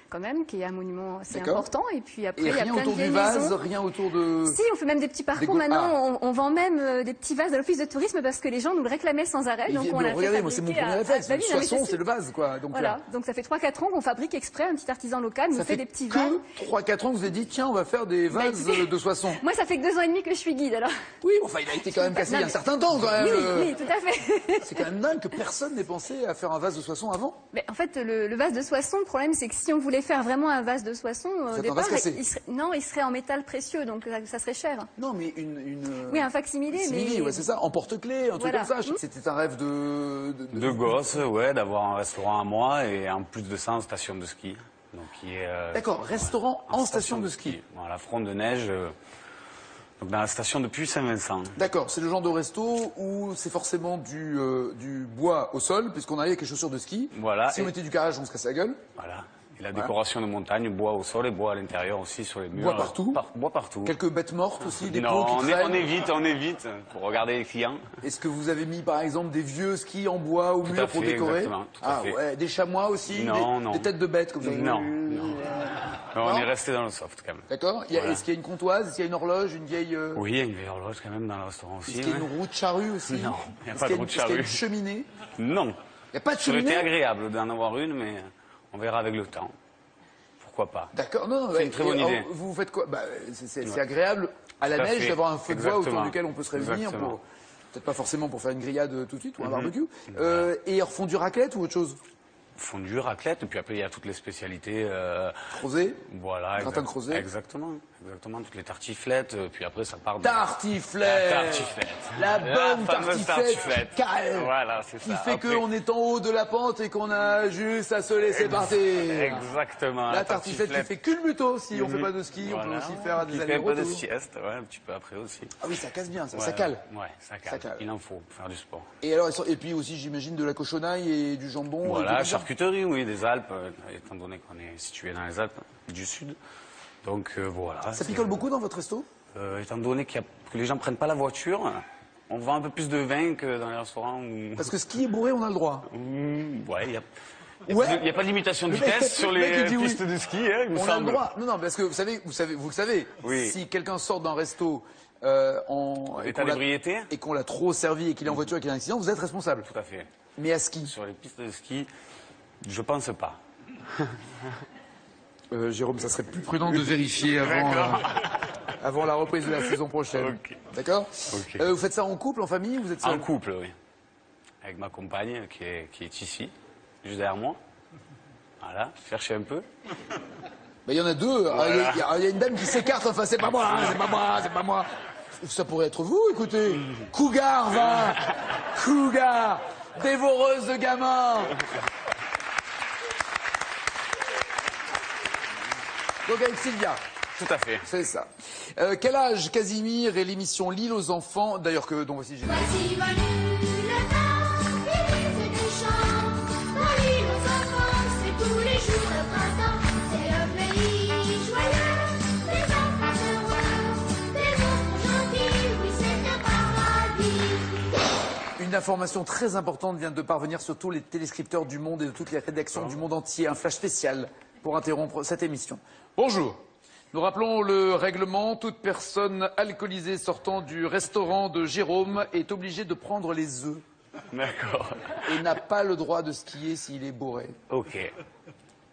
quand même, qui est un monument assez important, et puis après il y a plein de vieilles maisons. Rien autour de... Si, on fait même des petits parcours maintenant, on vend même des petits vases à l'office de tourisme parce que les gens nous le réclamaient sans arrêt. Donc on l'a fait regardez, moi c'est mon premier réflexe, Soissons c'est le vase quoi. Donc, voilà, donc ça fait 3-4 ans qu'on fabrique exprès, un petit artisan local nous fait des petits vases. Ça fait 3-4 ans que vous avez dit tiens on va faire des vases de Soissons. Moi ça fait que 2 ans et demi que je suis guide alors. Oui, enfin il a été quand même cassé il y a un certain temps quand même. Oui, tout à fait. C'est quand même dingue que personne n'ait pensé à faire un vase de Soissons avant. Mais en fait le vase de Soissons, le problème c'est que si on voulait faire vraiment un vase de Soissons, au départ, il serait en métal précieux, donc ça serait cher. Non, mais oui, un facsimilé. Mais... ouais, c'est ça, en porte-clés, un truc comme ça. C'était un rêve de gosse, ouais, d'avoir un restaurant à moi et en plus de ça, en station de ski. D'accord, restaurant en station de ski. Voilà, front de neige, donc dans la station de Puy-Saint-Vincent. D'accord, c'est le genre de resto où c'est forcément du bois au sol, puisqu'on arrive avec les chaussures de ski. Voilà. Si on mettait du carrelage, on se cassait la gueule. Voilà. Et la décoration de montagne, bois au sol et bois à l'intérieur aussi sur les murs. Bois partout. Bois partout. Quelques bêtes mortes aussi, des pots Non, qui traînent. on évite pour regarder les clients. Est-ce que vous avez mis par exemple des vieux skis en bois au mur pour décorer? Exactement, tout à fait. Ouais, des chamois aussi, non. Des têtes de bêtes comme ça. Non. On est resté dans le soft quand même. D'accord. Est-ce qu'il y a une comptoise? Est-ce qu'il y a une horloge, une vieille... Oui, il y a une vieille horloge quand même dans le restaurant aussi. Est-ce qu'il y a une roue de charrue aussi? Non, il n'y a pas de roue de charrue. Est-ce qu'il y a une cheminée? Non. Il n'y a pas de cheminée? Ça aurait été agréable d'en avoir une, mais on verra avec le temps. Pourquoi pas? D'accord, non, c'est une très bonne idée. Vous faites quoi? C'est agréable à la neige d'avoir un feu de bois autour duquel on peut se réunir pour, peut-être pas forcément pour faire une grillade tout de suite ou un barbecue. Et fondue raclette ou autre chose? Fondue, raclette, et puis après il y a toutes les spécialités. Crozet? Voilà. Gratin de crozet? Exactement, toutes les tartiflettes, puis après ça part de... Tartiflette! La tartiflette! La bonne tartiflette qui cale! Voilà, c'est ça. Qui fait qu'on est en haut de la pente et qu'on a juste à se laisser partir. Exactement. La tartiflette qui fait culbuto si on fait pas de ski, on peut aussi faire des allers-retours. Qui fait pas de sieste, ouais, un petit peu après aussi. Ah oui, ça casse bien, ça cale. Ouais, ça cale. Il en faut pour faire du sport. Et alors, et puis aussi j'imagine de la cochonaille et du jambon. Voilà, charcuterie, oui, des Alpes, étant donné qu'on est situé dans les Alpes du Sud. Donc voilà. Ça picole beaucoup dans votre resto? Étant donné que les gens ne prennent pas la voiture, on vend un peu plus de vin que dans les restaurants. Parce que ski est bourré, on a le droit. Ouais, il n'y a pas de limitation de vitesse sur les pistes de ski, hein, il me semble. On a le droit. Non, parce que vous le savez. Oui. Si quelqu'un sort d'un resto en état d'ébriété et qu'on l'a trop servi et qu'il est en voiture et qu'il y a un accident, vous êtes responsable. Tout à fait. Mais à ski? Sur les pistes de ski, je pense pas. Jérôme, ça serait plus prudent de vérifier avant la reprise de la saison prochaine. Okay. D'accord. Okay. Vous faites ça en couple, en famille, vous êtes seul? En couple, oui. Avec ma compagne qui est ici, juste derrière moi. Voilà, cherchez un peu. Il y en a deux. Voilà. Il y a une dame qui s'écarte, enfin c'est pas moi, c'est pas moi. Ça pourrait être vous, écoutez. Cougar, va. Cougar, dévoreuse de gamins. Donc avec Sylvia. Tout à fait. C'est ça. Quel âge Casimir et l'émission L'île aux enfants, d'ailleurs dont voici générique. Voici venu le temps des rises et des chants. Dans l'île aux enfants, c'est tous les jours le printemps. C'est le pays joyeux, des enfants heureux, des enfants gentils, oui c'est un paradis. Une information très importante vient de parvenir sur tous les téléscripteurs du monde et de toutes les rédactions du monde entier. Un flash spécial pour interrompre cette émission. Bonjour. Nous rappelons le règlement. Toute personne alcoolisée sortant du restaurant de Jérôme est obligée de prendre les œufs. D'accord. Et n'a pas le droit de skier s'il est bourré. Ok.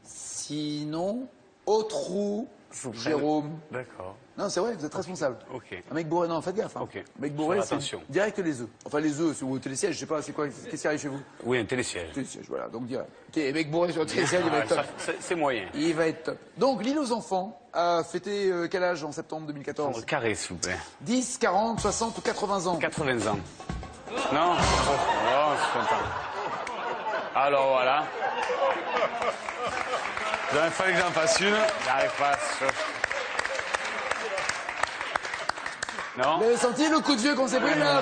Sinon, au trou, Jérôme. D'accord. Non, c'est vrai, vous êtes responsable. Ok. Un mec bourré, non, faites gaffe. Hein. Ok. Un mec bourré, c'est attention. direct les œufs. Enfin, les œufs, ou au télésiège, je sais pas, c'est quoi, qu'est-ce qui arrive chez vous? Oui, un télésiège. Télésiège, voilà, donc direct. Ok, mec bourré sur le télésiège, il va être top. C'est moyen. Il va être top. Donc, l'île aux enfants a fêté quel âge en septembre 2014? Carré, s'il vous plaît. 10, 40, 60 ou 80 ans? 80 ans. Non? Oh, je suis content. Alors voilà. Il fallait que j'en fasse une. J'arrive pas. Non? Vous avez senti le coup de vieux qu'on s'est pris là?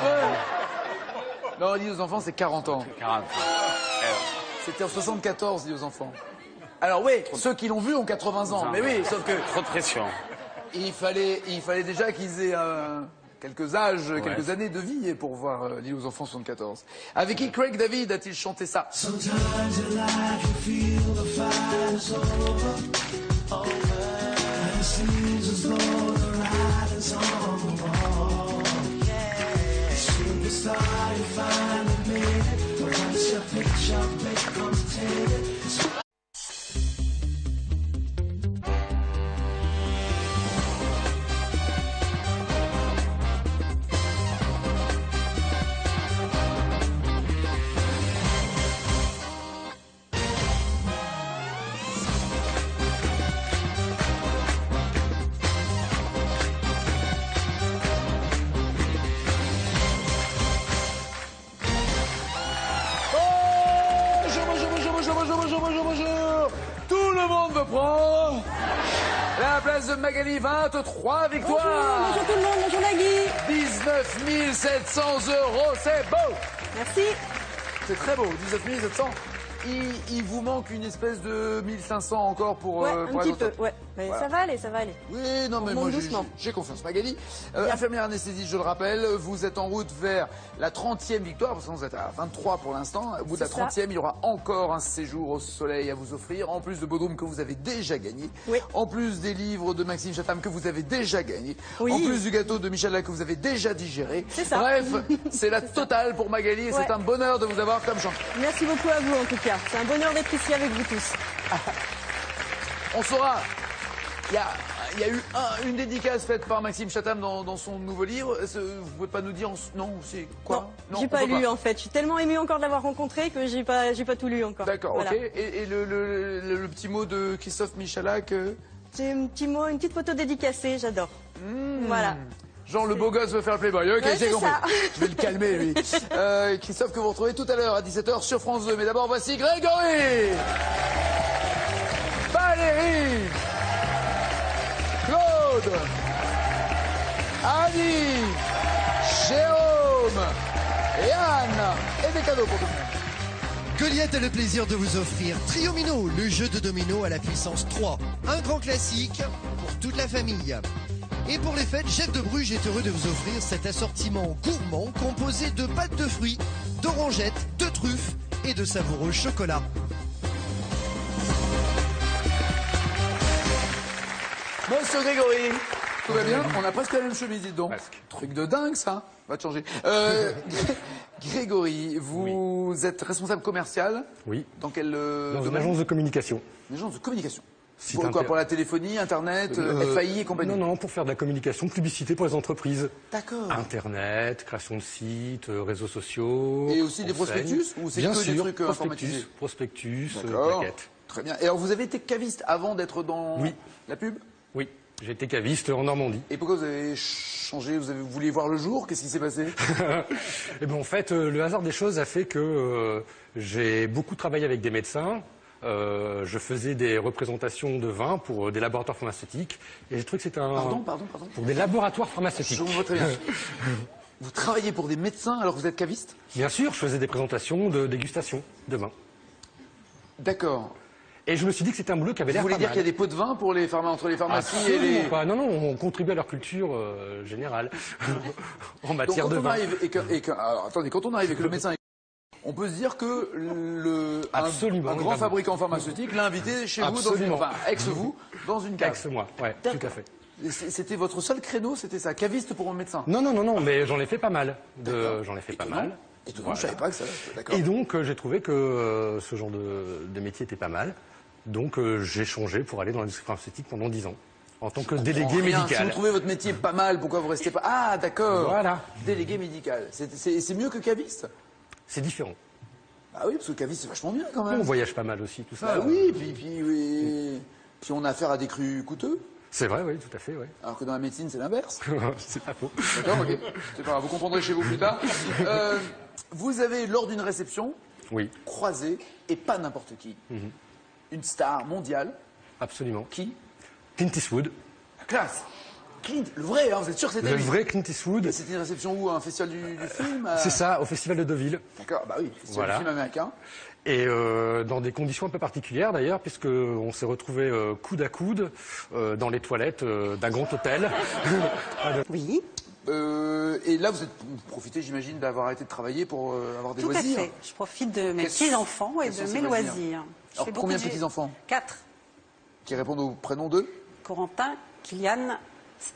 Non, l'île aux enfants, c'est 40 ans. 40. C'était en 74, l'île aux enfants. Alors oui, ceux qui l'ont vu ont 80 ans. Mais oui, sauf que... Trop de pression. Il fallait déjà qu'ils aient quelques âges, quelques années de vie pour voir l'île aux enfants 74. Avec qui Craig David a-t-il chanté ça? Bonjour. Tout le monde veut prendre la place de Magali, 23 victoires. Bonjour tout le monde, bonjour Nagui. 19 700 €, c'est beau. Merci. C'est très beau, 19 700. Il vous manque une espèce de 1500 encore pour... un pour petit peu, ouais. Mais voilà. ça va aller, ça va aller. Oui, non, mais moi j'ai confiance. Magali, infirmière anesthésiste, je le rappelle, vous êtes en route vers la 30e victoire, parce que vous êtes à 23 pour l'instant. Au bout de la 30e, il y aura encore un séjour au soleil à vous offrir, en plus de Bodrum que vous avez déjà gagné, en plus des livres de Maxime Chatham que vous avez déjà gagné, en plus du gâteau de Michel Lac que vous avez déjà digéré. C'est ça. Bref, c'est la totale pour Magali et c'est un bonheur de vous avoir comme champion. Merci beaucoup à vous en tout cas. C'est un bonheur d'être ici avec vous tous. On saura. Il y a eu une dédicace faite par Maxime Chatham dans son nouveau livre. Vous pouvez pas nous dire non, c'est quoi? Non, j'ai pas lu en fait. Je suis tellement émue encore de l'avoir rencontré que j'ai pas tout lu encore. D'accord, voilà. ok. Et le petit mot de Christophe Michalak C'est un petit mot, une petite photo dédicacée, j'adore. Voilà. Genre le beau gosse veut faire le playboy. Ok, j'ai compris. Je vais le calmer lui. Christophe que vous retrouvez tout à l'heure à 17h sur France 2. Mais d'abord voici Grégory, Valérie, Claude, Annie, Jérôme et Anne. Et des cadeaux pour tout le monde. Goliath a le plaisir de vous offrir Triomino, le jeu de domino à la puissance 3. Un grand classique pour toute la famille. Et pour les fêtes, Jeff de Bruges est heureux de vous offrir cet assortiment gourmand composé de pâtes de fruits, d'orangettes, de truffes et de savoureux chocolats. Monsieur Grégory, tout va bien? On a presque la même chemise, dites donc. Truc de dingue, ça. Va te changer. Grégory, vous êtes responsable commercial? Oui. Dans quel Dans une agence de communication. Une agence de communication. Pour quoi? Pour la téléphonie, Internet, FAI et compagnie? Non, pour faire de la communication, publicité pour les entreprises. D'accord. Internet, création de sites, réseaux sociaux. Et aussi des prospectus? Ou c'est que des trucs informatisés? Prospectus, plaquettes. Très bien. Et alors, vous avez été caviste avant d'être dans la pub? Oui. J'ai été caviste en Normandie. Et pourquoi vous avez changé? Vous vouliez voir le jour? Qu'est-ce qui s'est passé? Eh bien, en fait, le hasard des choses a fait que j'ai beaucoup travaillé avec des médecins. Je faisais des représentations de vin pour des laboratoires pharmaceutiques. Et j'ai trouvé que c'était un... Pardon. Pour des laboratoires pharmaceutiques. Je vous vois très bien. Vous travaillez pour des médecins alors que vous êtes caviste? Bien sûr, je faisais des présentations de dégustation de vin. D'accord. Et je me suis dit que c'était un boulot qui avait l'air pas mal. Vous voulez dire qu'il y a des pots de vin pour les entre les pharmacies et les... pas. Non, on contribue à leur culture générale en matière de vin. Alors, attendez, quand on arrive avec le médecin On peut se dire que Absolument, un grand fabricant pharmaceutique l'a invité chez vous, ex-vous, dans une cave. Ex-moi, ouais, tout à fait. C'était votre seul créneau, c'était ça, caviste pour un médecin? Non, mais j'en ai fait pas mal. J'en ai fait pas mal. Et tout le monde, je savais pas que ça, d'accord. Et donc, j'ai trouvé que ce genre de métier était pas mal. Donc, j'ai changé pour aller dans l'industrie pharmaceutique pendant 10 ans. En tant que délégué médical. Si vous trouvez votre métier pas mal, pourquoi vous restez pas... Ah, d'accord. Voilà. Délégué médical. C'est mieux que caviste? C'est différent. Ah oui, parce que caviste, c'est vachement bien quand même. On voyage pas mal aussi, tout ça. Bah oui, puis on a affaire à des crus coûteux. C'est vrai, oui, tout à fait, oui. Alors que dans la médecine, c'est l'inverse. C'est pas faux. D'accord, ok. C'est pas grave, vous comprendrez chez vous plus tard. Vous avez, lors d'une réception, croisé, et pas n'importe qui, une star mondiale. Absolument. Qui? Clint Eastwood. La classe. Clint, le vrai, hein, vous êtes sûr que c'était lui? Le vrai Clint Eastwood. Et c'était une réception où? Un festival du film? C'est ça, au festival de Deauville. D'accord, bah oui, festival du film américain. Et dans des conditions un peu particulières d'ailleurs, puisqu'on s'est retrouvés coude à coude dans les toilettes d'un grand hôtel. Oui. Et là, vous profitez, j'imagine, d'avoir arrêté de travailler pour avoir des loisirs. Tout à fait. Je profite de mes petits-enfants et de mes loisirs. Alors, combien de petits-enfants? 4. Qui répondent au prénom de? Corentin, Kylian,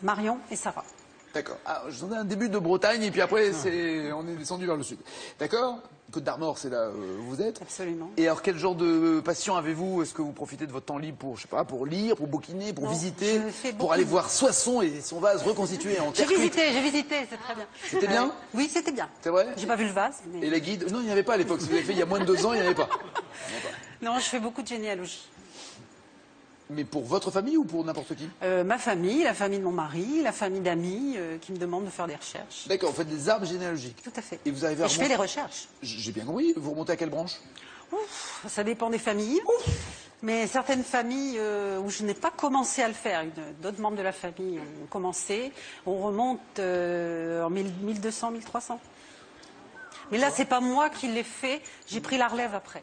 Marion et Sarah. D'accord. Ah, je vous ai un début de Bretagne et puis après, on est descendu vers le sud. D'accord? Côte d'Armor, c'est là où vous êtes? Absolument. Et alors, quel genre de passion avez-vous? Est-ce que vous profitez de votre temps libre pour, je sais pas, pour lire, pour bouquiner, pour visiter, pour aller voir Soissons et son vase reconstitué en terre cuite? J'ai visité, c'est très bien. C'était bien? Oui, c'était bien. C'est vrai? J'ai pas vu le vase. Mais... Et la guide? Non, il n'y avait pas à l'époque. Si vous l'avez fait il y a moins de 2 ans, il n'y avait pas. Non, je fais beaucoup de généalogie. Mais pour votre famille ou pour n'importe qui? Ma famille, la famille de mon mari, la famille d'amis qui me demandent de faire des recherches. D'accord, vous faites des arbres généalogiques. Tout à fait. Et vous arrivez à je fais les recherches. J'ai bien compris. Vous remontez à quelle branche? Ça dépend des familles. Mais certaines familles où je n'ai pas commencé à le faire, d'autres membres de la famille ont commencé, on remonte en 1200, 1300. Mais là, c'est pas moi qui l'ai fait, j'ai pris la relève après.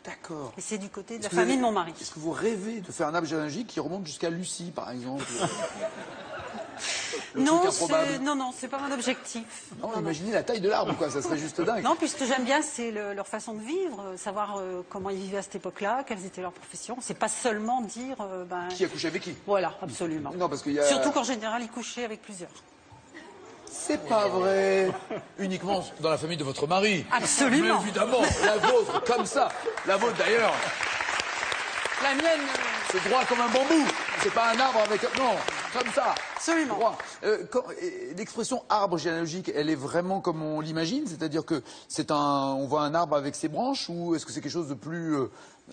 D'accord. Et c'est du côté de la famille de mon mari. Est-ce que vous rêvez de faire un arbre généalogique qui remonte jusqu'à Lucie, par exemple? Non, c'est pas mon objectif. Non, imaginez la taille de l'arbre, quoi, ça serait juste dingue. Non, puis ce que j'aime bien, c'est leur façon de vivre, savoir comment ils vivaient à cette époque-là, quelles étaient leurs professions. C'est pas seulement dire... Qui a couché avec qui? Voilà, absolument. Non, parce qu'il y a... Surtout qu'en général, ils couchaient avec plusieurs. C'est pas vrai. Uniquement dans la famille de votre mari. Absolument. Mais évidemment, la vôtre, comme ça. La vôtre, d'ailleurs. La mienne... C'est droit comme un bambou. C'est pas un arbre avec... Non, comme ça. Absolument. Droit. L'expression arbre généalogique, elle est vraiment comme on l'imagine? C'est-à-dire que on voit un arbre avec ses branches, ou est-ce que c'est quelque chose de plus...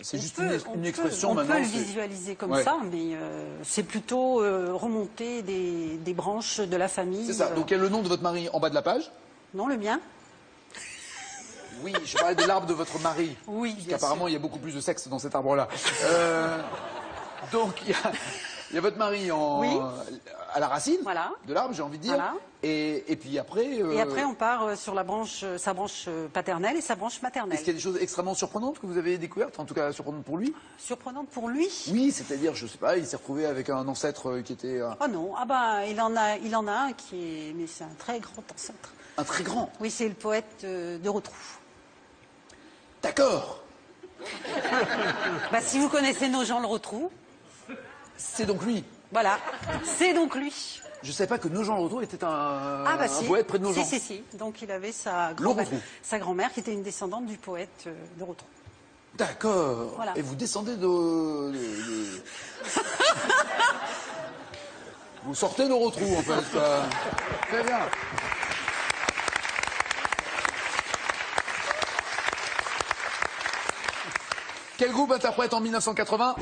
C'est juste une expression maintenant? On peut le visualiser comme ça, mais c'est plutôt remonter des branches de la famille. C'est ça. Donc il y a le nom de votre mari en bas de la page? Non, le mien. Oui, je parlais de l'arbre de votre mari. Oui, parce qu'apparemment, il y a beaucoup plus de sexe dans cet arbre-là. Donc, il y a votre mari à la racine de l'arbre, j'ai envie de dire. Voilà. Et puis après... Et après, on part sur sa branche paternelle et sa branche maternelle. Est-ce qu'il y a des choses extrêmement surprenantes que vous avez découvertes? En tout cas, surprenantes pour lui? Surprenantes pour lui? Oui, c'est-à-dire, je sais pas, il s'est retrouvé avec un ancêtre qui était... Oh non, il en a un qui est... Mais c'est un très grand ancêtre. Un très grand? Oui, c'est le poète de Rotrou. D'accord. Si vous connaissez Nogent le Rotrou... C'est donc lui? Voilà, c'est donc lui. Je ne savais pas que Nogent le Rotrou était un poète près de Nogent. Si. Donc il avait sa grand-mère qui était une descendante du poète de Rotrou. D'accord. Voilà. Et vous descendez Vous sortez de Rotrou, en fait. Très bien. Quel groupe interprète en 1980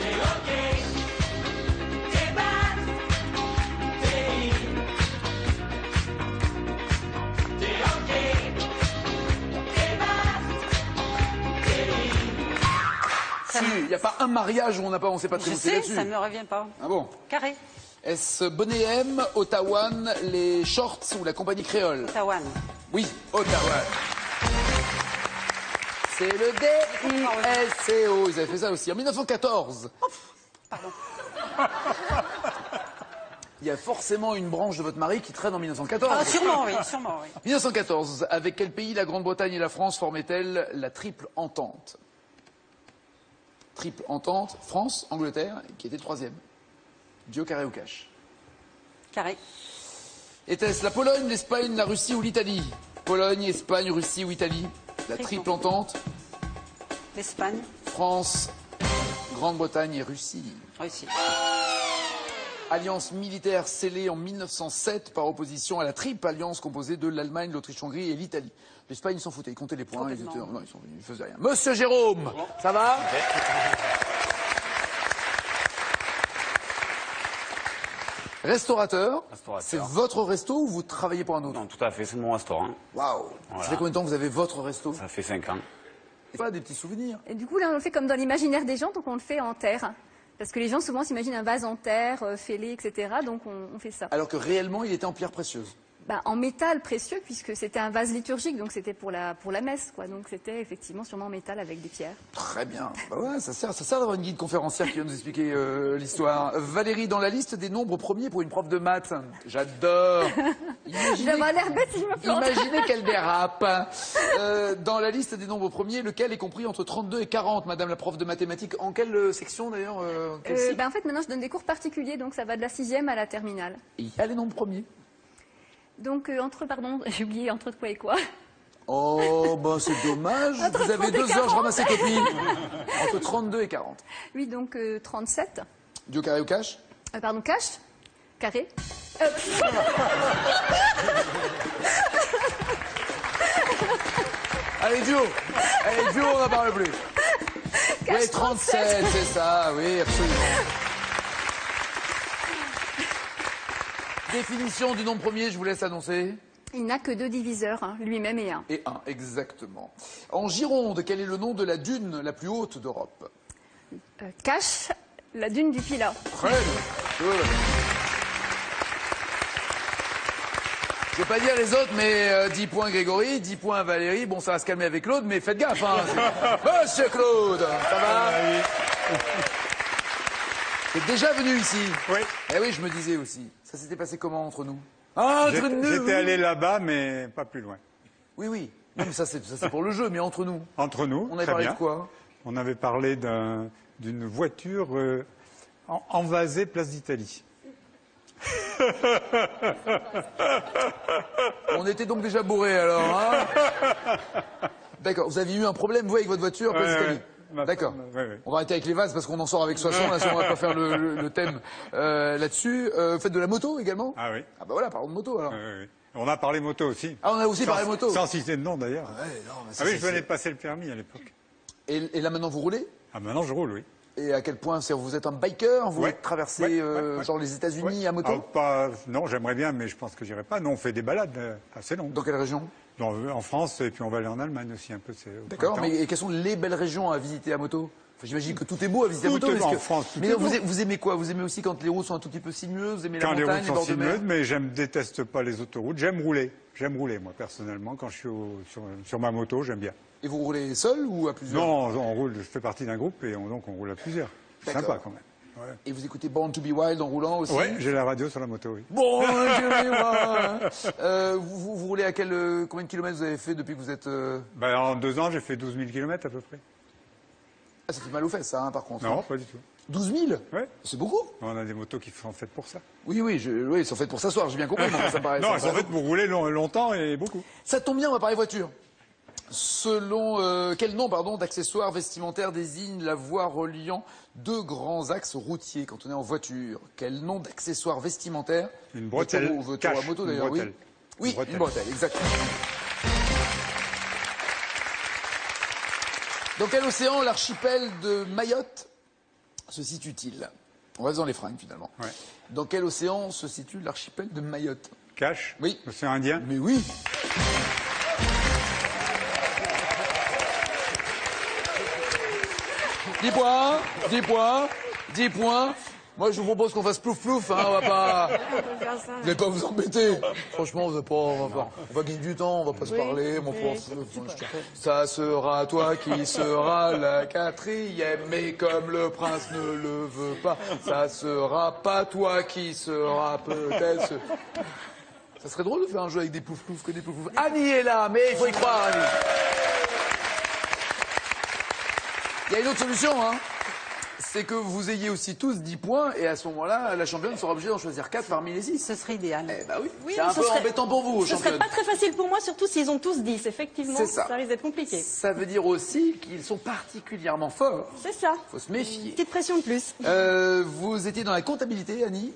Il n'y a pas un mariage où on ne s'est pas trébuché là-dessus. Ça ne me revient pas. Ah bon? Carré. Est-ce Bonnet M, Ottawa, les Shorts ou la compagnie créole? Ottawa. Oui, Ottawa. C'est le D-I-S-C-O. Ils avaient fait ça aussi en 1914. Pardon. Il y a forcément une branche de votre mari qui traîne en 1914. Ah, sûrement, oui, sûrement, oui. 1914, avec quel pays la Grande-Bretagne et la France formaient-elles la triple entente? Triple entente, France, Angleterre, qui était troisième. Dio, carré ou cash? Carré. Était-ce la Pologne, l'Espagne, la Russie ou l'Italie? Pologne, Espagne, Russie ou Italie? La triple entente? L'Espagne. France, Grande-Bretagne et Russie. Russie. Alliance militaire scellée en 1907 par opposition à la triple alliance composée de l'Allemagne, l'Autriche-Hongrie et l'Italie. L'Espagne, ils s'en foutaient, ils comptaient les points, ils faisaient rien. Monsieur Jérôme, ça va? Restaurateur, c'est votre resto ou vous travaillez pour un autre? Non, tout à fait, c'est mon restaurant. Waouh. Voilà. Ça fait combien de temps que vous avez votre resto? Ça fait 5 ans. Voilà, des petits souvenirs. Et du coup, là, on le fait comme dans l'imaginaire des gens, donc on le fait en terre. Parce que les gens, souvent, s'imaginent un vase en terre, fêlé, etc. Donc, on fait ça. Alors que réellement, il était en pierre précieuse. En métal précieux, puisque c'était un vase liturgique, donc c'était pour la messe, quoi. Donc, c'était effectivement sûrement en métal avec des pierres. Très bien. Bah ouais, ça sert d'avoir une guide conférencière qui vient nous expliquer l'histoire. Valérie, dans la liste des nombres premiers pour une prof de maths. J'adore. Je vais avoir l'air bête si je me plante. Imaginez qu'elle dérape. Dans la liste des nombres premiers, lequel est compris entre 32 et 40, madame la prof de mathématiques? En quelle section d'ailleurs? En fait, maintenant, je donne des cours particuliers, donc ça va de la 6e à la terminale. Et il y a les nombres premiers. Donc, j'ai oublié entre quoi et quoi. Oh, ben c'est dommage. Vous avez 2 heures, je ramasse les copies. Entre 32 et 40. Oui, donc 37. Dio, carré ou cash? Pardon, cash? Carré? Allez, Dio, on n'en parle plus. Cash, oui, 37, c'est ça, oui, absolument. Définition du nombre premier, je vous laisse annoncer. Il n'a que 2 diviseurs, lui-même et 1. Et 1, exactement. En Gironde, quel est le nom de la dune la plus haute d'Europe? Cache, la dune du Pilat. Très bien. Je vais pas dire les autres, mais 10 points Grégory, 10 points Valérie. Bon, ça va se calmer avec Claude, mais faites gaffe. Monsieur Claude, ça va? Vous êtes déjà venu ici? Oui. Eh oui, je me disais aussi. Ça s'était passé comment entre nous? J'étais allé là-bas, mais pas plus loin. Oui, oui. Non, mais ça c'est pour le jeu, mais entre nous. Entre nous, on avait parlé de quoi? On avait parlé d'une voiture envasée place d'Italie. On était donc déjà bourrés alors, hein? D'accord. Vous avez eu un problème, vous, avec votre voiture place d'Italie? D'accord. On va arrêter avec les vases parce qu'on en sort avec Soissons, là, si on va pas faire le thème là-dessus. Vous faites de la moto également? Ah oui. Ah bah voilà, parlons de moto alors. Oui. On a parlé moto aussi. Ah, on a aussi parlé moto. Sans citer de nom d'ailleurs. Ouais, oui, je venais de passer le permis à l'époque. Et là maintenant vous roulez? Ah maintenant je roule, oui. Et à quel point? Vous êtes un biker? Vous traversez genre les États-Unis à moto? Non, j'aimerais bien, mais je pense que j'irai pas. Non, on fait des balades assez longues. Dans quelle région? En France, et puis on va aller en Allemagne aussi un peu. D'accord, mais quelles sont les belles régions à visiter à moto? J'imagine que tout est beau à visiter à moto. En France, mais vous aimez quoi? Vous aimez aussi quand les routes sont un tout petit peu sinueuses? Vous aimez la montagne, les routes sont bords de mer? sinueuses, mais je déteste pas les autoroutes. J'aime rouler. J'aime rouler, moi, personnellement. Quand je suis sur ma moto, j'aime bien. Et vous roulez seul ou à plusieurs? Non, on roule. Je fais partie d'un groupe et donc on roule à plusieurs. C'est sympa quand même. Ouais. Et vous écoutez Born to be Wild en roulant aussi? Oui, j'ai la radio sur la moto, oui. Bon, vous roulez à combien de kilomètres vous avez fait depuis que vous êtes... En 2 ans, j'ai fait 12 000 kilomètres à peu près. Ah, ça fait mal aux fesses, ça, par contre. Non, pas du tout. 12 000? Oui. C'est beaucoup. On a des motos qui sont faites pour ça. Oui, ils sont faites pour s'asseoir, j'ai bien compris. Mais ça paraît, non, elles sont faites pour rouler longtemps et beaucoup. Ça tombe bien, on va parler voiture. Selon quel nom d'accessoires vestimentaires désigne la voie reliant 2 grands axes routiers quand on est en voiture? Quel nom d'accessoires vestimentaires? Une bretelle. Voiture à moto d'ailleurs, oui. Oui, une bretelle, exactement. Dans quel océan l'archipel de Mayotte se situe-t-il? On reste dans les fringues finalement. Ouais. Dans quel océan se situe l'archipel de Mayotte? Cache? Oui. Océan Indien? Mais oui. « 10 points, 10 points, 10 points. Moi, je vous propose qu'on fasse plouf-plouf, hein, on va pas... Vous n'allez pas vous embêter. Franchement, on va gagner du temps, on va pas se parler. Ça sera toi qui sera la quatrième, mais comme le prince ne le veut pas, ça sera pas toi qui sera peut-être... Ça serait drôle de faire un jeu avec des plouf-plouf, que des plouf-plouf. Annie est là, mais il faut y croire, Annie. Il y a une autre solution, hein. C'est que vous ayez aussi tous 10 points, et à ce moment-là, la championne sera obligée d'en choisir 4 parmi les 6. Ce serait idéal. Eh bah oui, Oui, c'est un peu embêtant pour vous, Ce championne. serait pas très facile pour moi, surtout s'ils ont tous 10. Effectivement, C'est ça. risque d'être compliqué. Ça veut dire aussi qu'ils sont particulièrement forts. C'est ça. Faut se méfier. Petite pression de plus. Vous étiez dans la comptabilité, Annie.